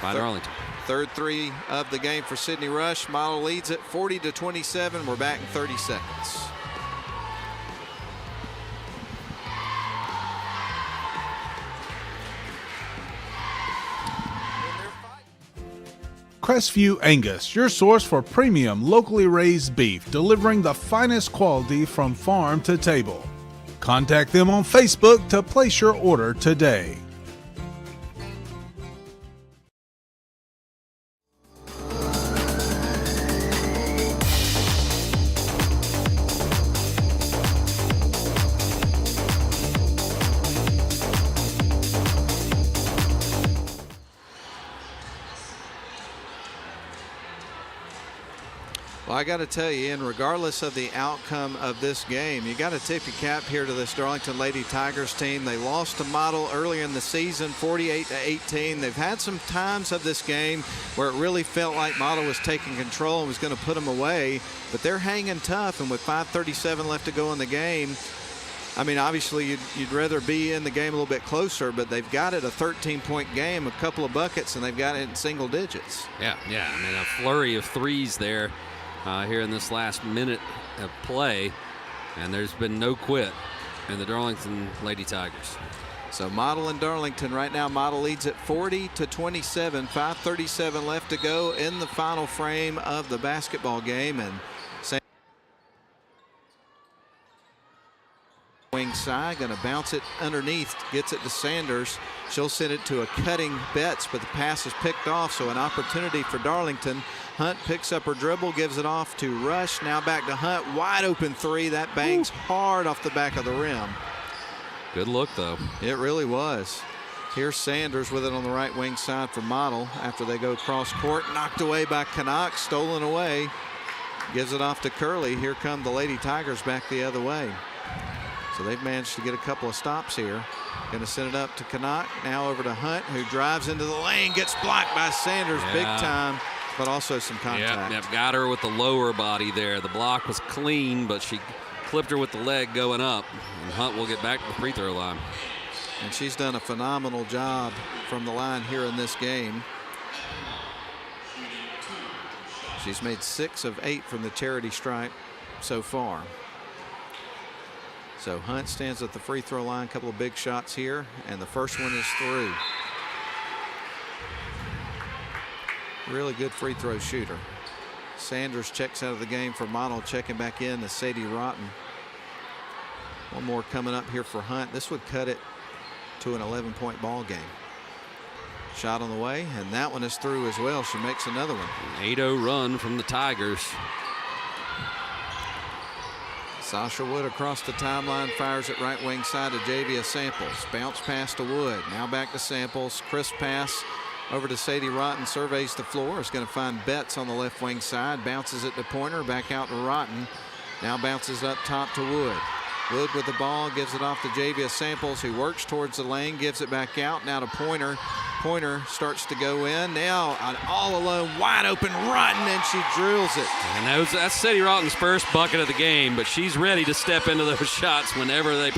by Darlington. Third three of the game for Sydney Rush. Model leads it 40-27. We're back in 30 seconds. Crestview Angus, your source for premium locally raised beef, delivering the finest quality from farm to table. Contact them on Facebook to place your order today. Well, I got to tell you, Ian, regardless of the outcome of this game, you got to tip your cap here to this Darlington Lady Tigers team. They lost to Model earlier in the season, 48-18. They've had some times of this game where it really felt like Model was taking control and was going to put them away, but they're hanging tough, and with 5:37 left to go in the game, I mean, obviously you'd rather be in the game a little bit closer, but they've got it a 13-point game, a couple of buckets, and they've got it in single digits. Yeah. I mean, a flurry of threes there. Here in this last minute of play, and there's been no quit in the Darlington Lady Tigers. So Model and Darlington right now, Model leads at 40-27, 5:37 left to go in the final frame of the basketball game, and wing side going to bounce it underneath, gets it to Sanders. She'll send it to a cutting Betts, but the pass is picked off, so an opportunity for Darlington. Hunt picks up her dribble, gives it off to Rush. Now back to Hunt, wide open three. That bangs hard off the back of the rim. Good look, though. It really was. Here's Sanders with it on the right wing side for Model after they go cross court. Knocked away by Canuck, stolen away. Gives it off to Curley. Here come the Lady Tigers back the other way. So they've managed to get a couple of stops here. Going to send it up to Canuck. Now over to Hunt, who drives into the lane, gets blocked by Sanders big time, but also some contact. Yep, got her with the lower body there. The block was clean, but she clipped her with the leg going up, and Hunt will get back to the free throw line. And she's done a phenomenal job from the line here in this game. She's made 6 of 8 from the charity stripe so far. So Hunt stands at the free throw line, a couple of big shots here, and the first one is through. Really good free throw shooter. Sanders checks out of the game for Model, checking back in to Sadie Rotten. One more coming up here for Hunt. This would cut it to an 11-point ball game. Shot on the way, and that one is through as well. She makes another one. An 8-0 run from the Tigers. Sasha Wood across the timeline, fires it right wing side to Javia Samples. Bounce pass to Wood. Now back to Samples. Crisp pass over to Sadie Rotten. Surveys the floor. Is going to find Betts on the left wing side. Bounces it to Pointer. Back out to Rotten. Now bounces up top to Wood. Wood with the ball. Gives it off to Javia Samples, who works towards the lane. Gives it back out. Now to Pointer. Pointer starts to go in. Now an all-alone, wide-open Rotten, and she drills it. And that's Sadie Rotten's first bucket of the game, but she's ready to step into those shots whenever they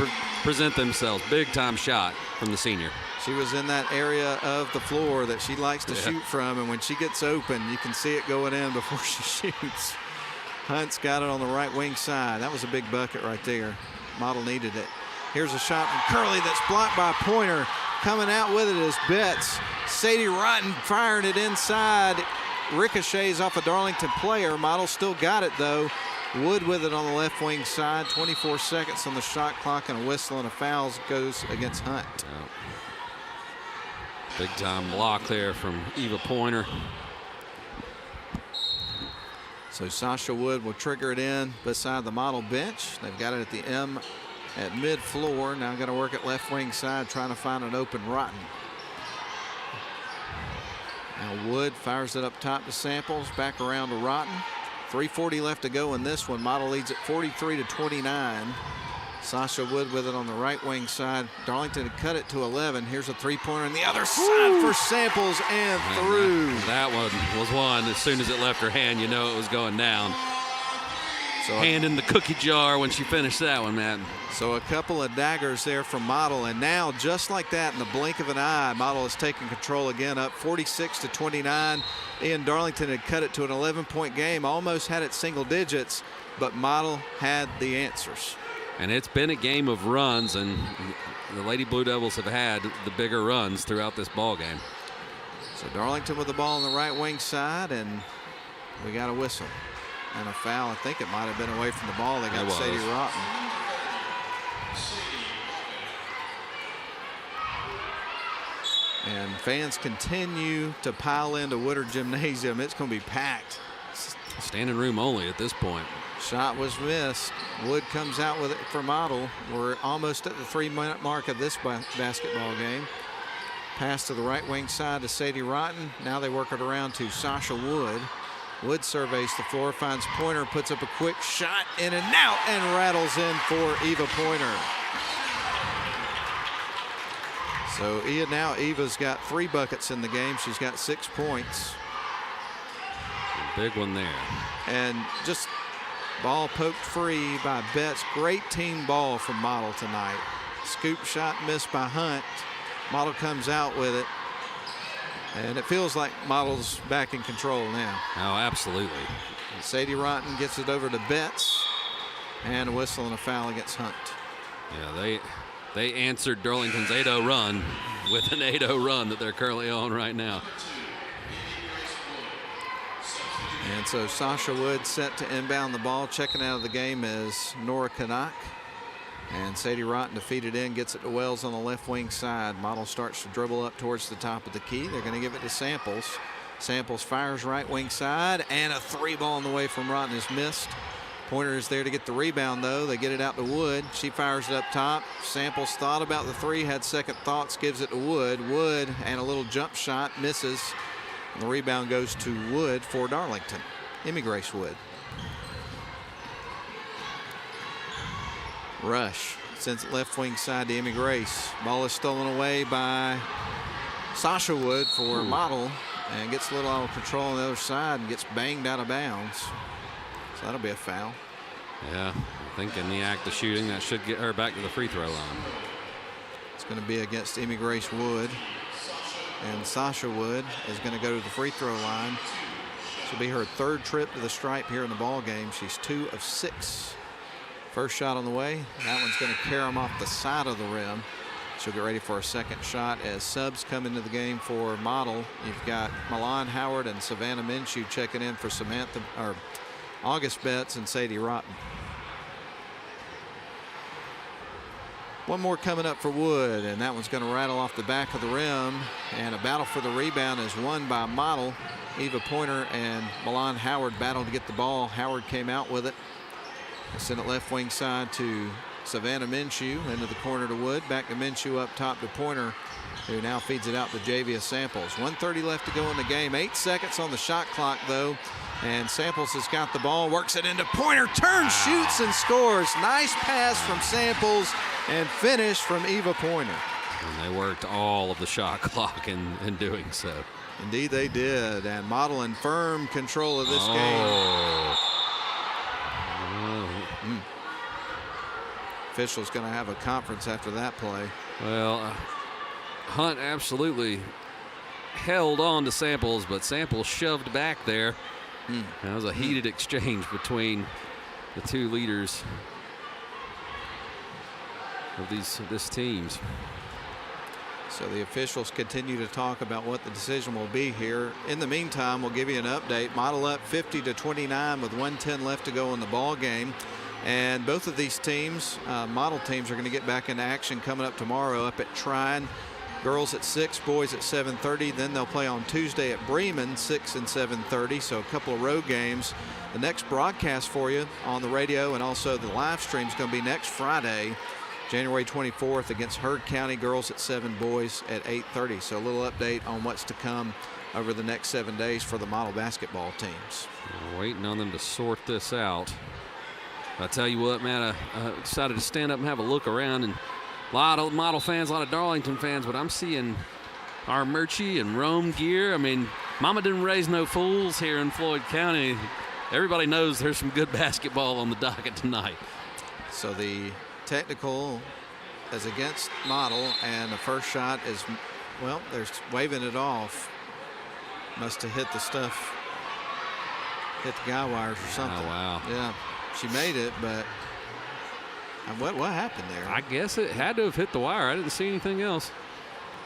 present themselves. Big-time shot from the senior. She was in that area of the floor that she likes to shoot from, and when she gets open, you can see it going in before she shoots. Hunt's got it on the right wing side. That was a big bucket right there. Model needed it. Here's a shot from Curley that's blocked by Pointer. Coming out with it is Betts. Sadie Rotten firing it inside. Ricochets off a Darlington player. Model still got it, though. Wood with it on the left wing side. 24 seconds on the shot clock, and a whistle and a foul goes against Hunt. Big time block there from Eva Pointer. So Sasha Wood will trigger it in beside the Model bench. They've got it at the M at mid-floor. Now going to work at left wing side, trying to find an open Rotten. Now Wood fires it up top to Samples, back around to Rotten. 3:40 left to go in this one. Model leads at 43-29. Sasha Wood with it on the right wing side. Darlington had cut it to 11. Here's a three-pointer on the other side for Samples and through. That one was one. As soon as it left her hand, you know it was going down. So hand in the cookie jar when she finished that one, man. So a couple of daggers there from Model, and now just like that, in the blink of an eye, Model is taking control again, up 46-29. Ian, Darlington had cut it to an 11-point game, almost had it single digits, but Model had the answers. And it's been a game of runs, and the Lady Blue Devils have had the bigger runs throughout this ball game. So Darlington with the ball on the right wing side, and we got a whistle and a foul. I think it might have been away from the ball. They got Sadie Rotten. And fans continue to pile into Woodard Gymnasium. It's going to be packed. Standing room only at this point. Shot was missed. Wood comes out with it for Model. We're almost at the 3-minute mark of this basketball game. Pass to the right wing side to Sadie Rotten. Now they work it around to Sasha Wood. Wood surveys the floor, finds Pointer, puts up a quick shot in and out, and rattles in for Eva Pointer. So now Eva's got 3 buckets in the game. She's got 6 points. Big one there. And just ball poked free by Betts. Great team ball from Model tonight. Scoop shot missed by Hunt. Model comes out with it. And it feels like Model's back in control now. Oh, absolutely. And Sadie Rotten gets it over to Betts. And a whistle and a foul against Hunt. Yeah, they answered Darlington's 8-0 run with an 8-0 run that they're currently on right now. And so Sasha Wood set to inbound the ball. Checking out of the game is Nora Kanak. And Sadie Rotten to feed it in, gets it to Wells on the left wing side. Model starts to dribble up towards the top of the key. They're going to give it to Samples. Samples fires right wing side, and a 3 ball on the way from Rotten is missed. Pointer is there to get the rebound, though. They get it out to Wood. She fires it up top. Samples thought about the 3, had second thoughts, gives it to Wood. Wood and a little jump shot, misses. And the rebound goes to Wood for Darlington. Emmy Grace Wood. Rush sends it left wing side to Emmy Grace. Ball is stolen away by Sasha Wood for Model, and gets a little out of control on the other side and gets banged out of bounds. So that'll be a foul. Yeah, I think in the act of shooting, that should get her back to the free throw line. It's going to be against Emmy Grace Wood. And Sasha Wood is going to go to the free throw line. This will be her 3rd trip to the stripe here in the ball game. She's 2 of 6. First shot on the way. That one's going to carry them off the side of the rim. She'll get ready for a second shot as subs come into the game for Model. You've got Milan Howard and Savannah Minshew checking in for August Betts and Sadie Rotten. One more coming up for Wood, and that one's going to rattle off the back of the rim. And a battle for the rebound is won by Model. Eva Pointer and Milan Howard battled to get the ball. Howard came out with it. Sent it left wing side to Savannah Minshew, into the corner to Wood. Back to Minshew up top to Pointer, who now feeds it out to Javia Samples. 1:30 left to go in the game. 8 seconds on the shot clock, though. And Samples has got the ball, works it into Pointer, turns, shoots, and scores. Nice pass from Samples and finish from Eva Pointer. And they worked all of the shot clock in doing so. Indeed they did. And Model in firm control of this game. Official's going to have a conference after that play. Well, Hunt absolutely held on to Samples, but Samples shoved back there. That was a heated exchange between the 2 leaders of this teams. So the officials continue to talk about what the decision will be here. In the meantime, we'll give you an update. Model up 50-29 with 1:10 left to go in the ball game. And both of these teams, Model teams, are going to get back into action coming up tomorrow up at Trine. Girls at 6, boys at 7:30. Then they'll play on Tuesday at Bremen, 6 and 7:30. So a couple of road games. The next broadcast for you on the radio and also the live stream is going to be next Friday, January 24th, against Heard County. Girls at 7, boys at 8:30. So a little update on what's to come over the next 7 days for the Model basketball teams. We're waiting on them to sort this out. I tell you what, man, I decided to stand up and have a look around, and a lot of Model fans, a lot of Darlington fans, but I'm seeing our Murchie and Rome gear. I mean, Mama didn't raise no fools here in Floyd County. Everybody knows there's some good basketball on the docket tonight. So the technical is against Model, and the first shot is, well, they're waving it off. Must have hit the guy wires or something. Oh, wow. Yeah, she made it, but what happened there? I guess it had to have hit the wire. I didn't see anything else.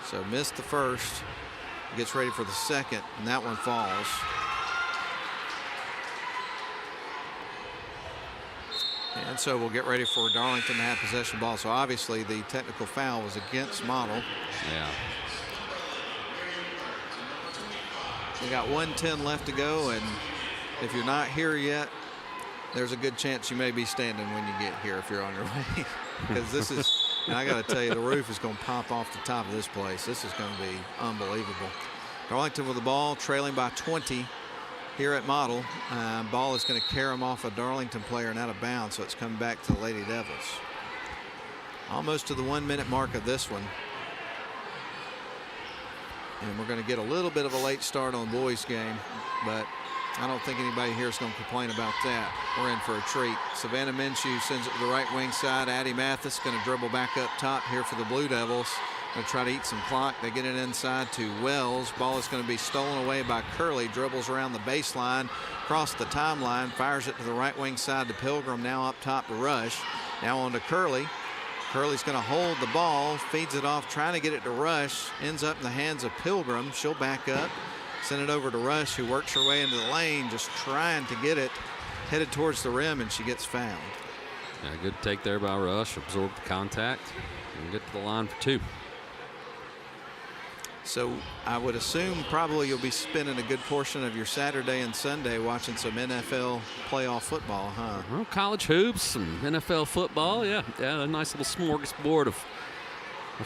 So missed the first, gets ready for the second, and that one falls. And so we'll get ready for Darlington to have possession ball. So obviously the technical foul was against Model. Yeah. We got 1:10 left to go, and if you're not here yet, there's a good chance you may be standing when you get here if you're on your way. Because this is, and I got to tell you, the roof is going to pop off the top of this place. This is going to be unbelievable. Darlington with the ball, trailing by 20 here at Model. Ball is going to carry them off a Darlington player and out of bounds, so it's coming back to the Lady Devils. Almost to the 1 minute mark of this one. And we're going to get a little bit of a late start on the boys game, but I don't think anybody here is going to complain about that. We're in for a treat. Savannah Minshew sends it to the right wing side. Addie Mathis going to dribble back up top here for the Blue Devils. Going to try to eat some clock. They get it inside to Wells. Ball is going to be stolen away by Curley. Dribbles around the baseline, across the timeline, fires it to the right wing side to Pilgrim. Now up top to Rush. Now on to Curley. Curley's going to hold the ball, feeds it off, trying to get it to Rush. Ends up in the hands of Pilgrim. She'll back up, send it over to Rush, who works her way into the lane, just trying to get it headed towards the rim, and she gets fouled. Yeah, good take there by Rush. Absorbed contact and get to the line for two. So I would assume probably you'll be spending a good portion of your Saturday and Sunday watching some NFL playoff football, huh? Well, college hoops, some NFL football, yeah, a nice little smorgasbord of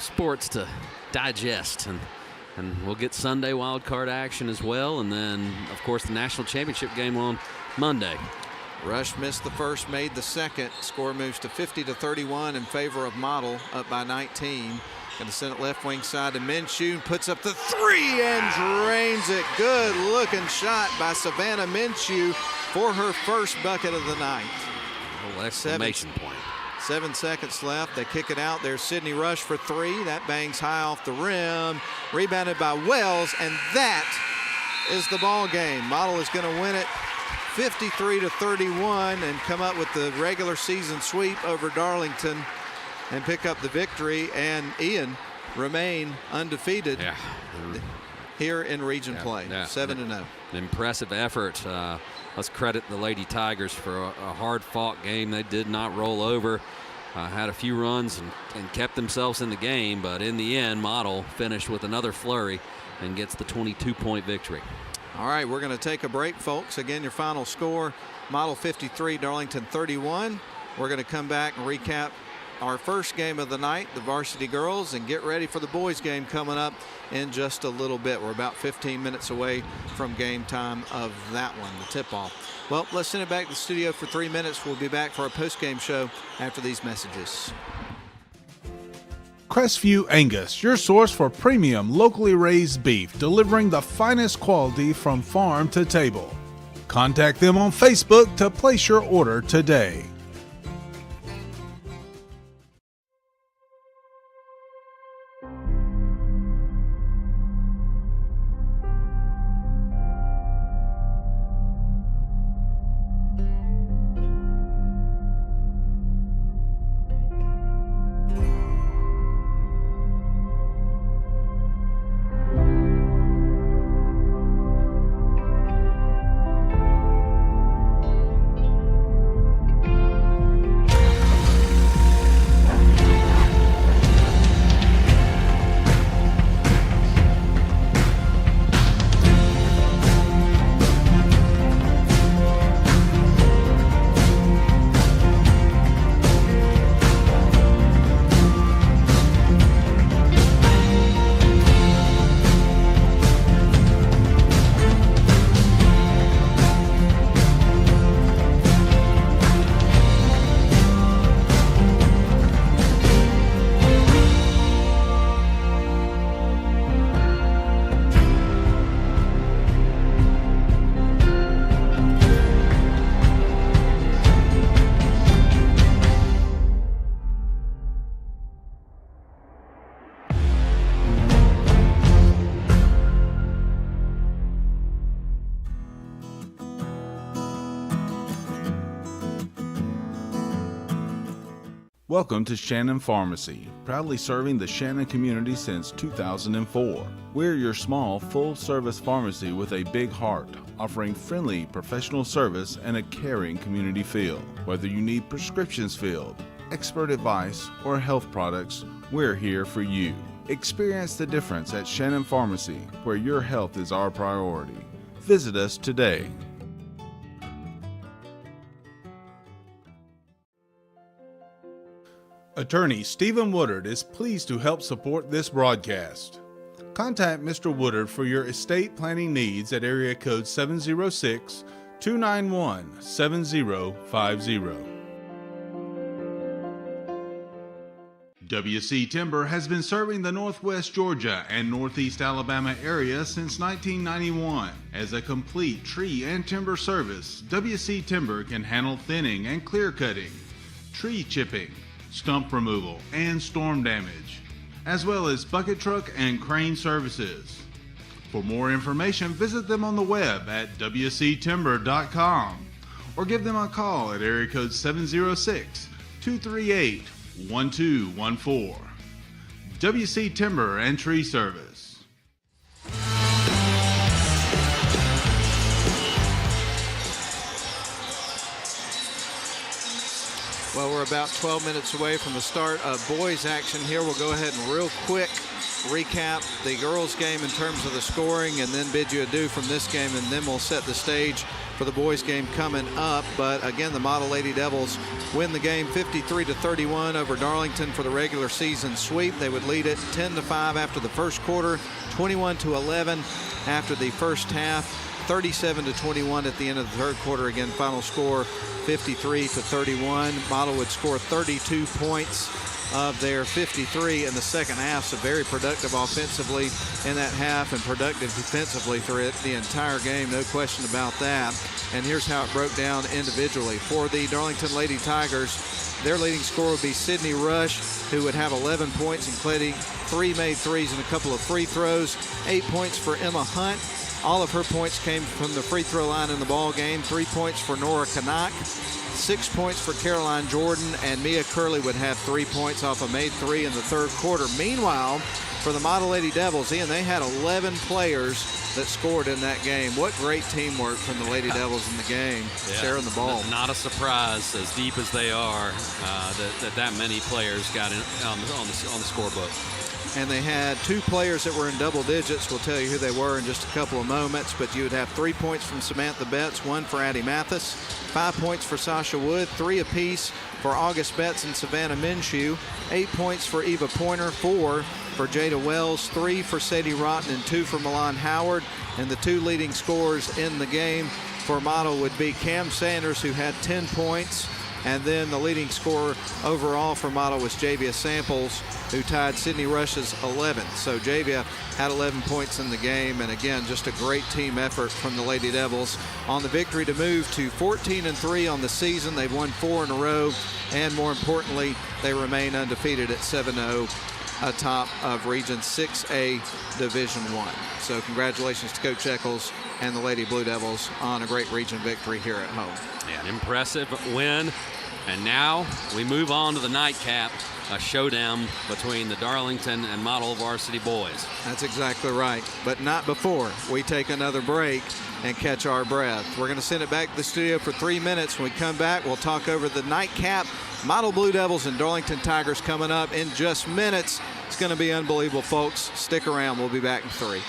sports to digest, and we'll get Sunday wild card action as well, and then of course the national championship game on Monday. Rush missed the first, made the second. Score moves to 50-31 in favor of Model, up by 19. Going to send it left wing side to Minshew, puts up the three and drains it. Good looking shot by Savannah Minshew for her first bucket of the night. Oh, exclamation point. 7 seconds left. They kick it out. There's Sydney Rush for three. That bangs high off the rim. Rebounded by Wells, and that is the ball game. Model is going to win it 53-31 and come up with the regular season sweep over Darlington and pick up the victory, and Ian remain undefeated here in region play, 7-0. Impressive effort. Let's credit the Lady Tigers for a hard-fought game. They did not roll over, had a few runs and kept themselves in the game, but in the end, Model finished with another flurry and gets the 22-point victory. All right, we're going to take a break, folks. Again, your final score, Model 53, Darlington 31. We're going to come back and recap our first game of the night, the varsity girls, and get ready for the boys game coming up in just a little bit. We're about 15 minutes away from game time of that one, the tip-off. Well, let's send it back to the studio for 3 minutes. We'll be back for our post-game show after these messages. Crestview Angus, your source for premium locally raised beef, delivering the finest quality from farm to table. Contact them on Facebook to place your order today. Welcome to Shannon Pharmacy, proudly serving the Shannon community since 2004. We're your small, full-service pharmacy with a big heart, offering friendly, professional service and a caring community feel. Whether you need prescriptions filled, expert advice, or health products, we're here for you. Experience the difference at Shannon Pharmacy, where your health is our priority. Visit us today. Attorney Stephen Woodard is pleased to help support this broadcast. Contact Mr. Woodard for your estate planning needs at area code 706-291-7050. WC Timber has been serving the Northwest Georgia and Northeast Alabama area since 1991. As a complete tree and timber service, WC Timber can handle thinning and clear cutting, tree chipping, stump removal, and storm damage, as well as bucket truck and crane services. For more information, visit them on the web at wctimber.com or give them a call at area code 706-238-1214. WC Timber and Tree Service. Well, we're about 12 minutes away from the start of boys action here. We'll go ahead and real quick recap the girls game in terms of the scoring and then bid you adieu from this game, and then we'll set the stage for the boys game coming up. But again, the Model Lady Devils win the game 53-31 over Darlington for the regular season sweep. They would lead it 10-5 after the first quarter, 21-11 after the first half, 37-21 at the end of the third quarter. Again, final score 53-31. Model would score 32 points of their 53 in the second half, so very productive offensively in that half and productive defensively through the entire game, no question about that. And here's how it broke down individually. For the Darlington Lady Tigers, their leading scorer would be Sydney Rush, who would have 11 points, including 3 made threes and a couple of free throws. 8 points for Emma Hunt. All of her points came from the free throw line in the ball game. 3 points for Nora Kanak, 6 points for Caroline Jordan, and Mia Curley would have 3 points off a made three in the third quarter. Meanwhile, for the Model Lady Devils, Ian, they had 11 players that scored in that game. What great teamwork from the Lady Devils in the game, sharing the ball. Not a surprise, as deep as they are, that many players got in on the scorebook. And they had 2 players that were in double digits. We'll tell you who they were in just a couple of moments, but you would have 3 points from Samantha Betts, 1 for Addie Mathis, 5 points for Sasha Wood, 3 apiece for August Betts and Savannah Minshew, 8 points for Eva Pointer, 4 for Jada Wells, 3 for Sadie Rotten, and 2 for Milan Howard. And the 2 leading scorers in the game for Model would be Cam Sanders, who had 10 points, and then the leading scorer overall for Model was Javia Samples, who tied Sydney Rush's 11. So Javia had 11 points in the game, and again, just a great team effort from the Lady Devils on the victory to move to 14-3 on the season. They've won 4 in a row, and more importantly, they remain undefeated at 7-0 atop of Region 6A Division I. So congratulations to Coach Eccles and the Lady Blue Devils on a great region victory here at home. Yeah, an impressive win. And now we move on to the nightcap, a showdown between the Darlington and Model Varsity boys. That's exactly right, but not before we take another break and catch our breath. We're going to send it back to the studio for 3 minutes. When we come back, we'll talk over the nightcap. Model Blue Devils and Darlington Tigers coming up in just minutes. It's going to be unbelievable, folks. Stick around. We'll be back in 3.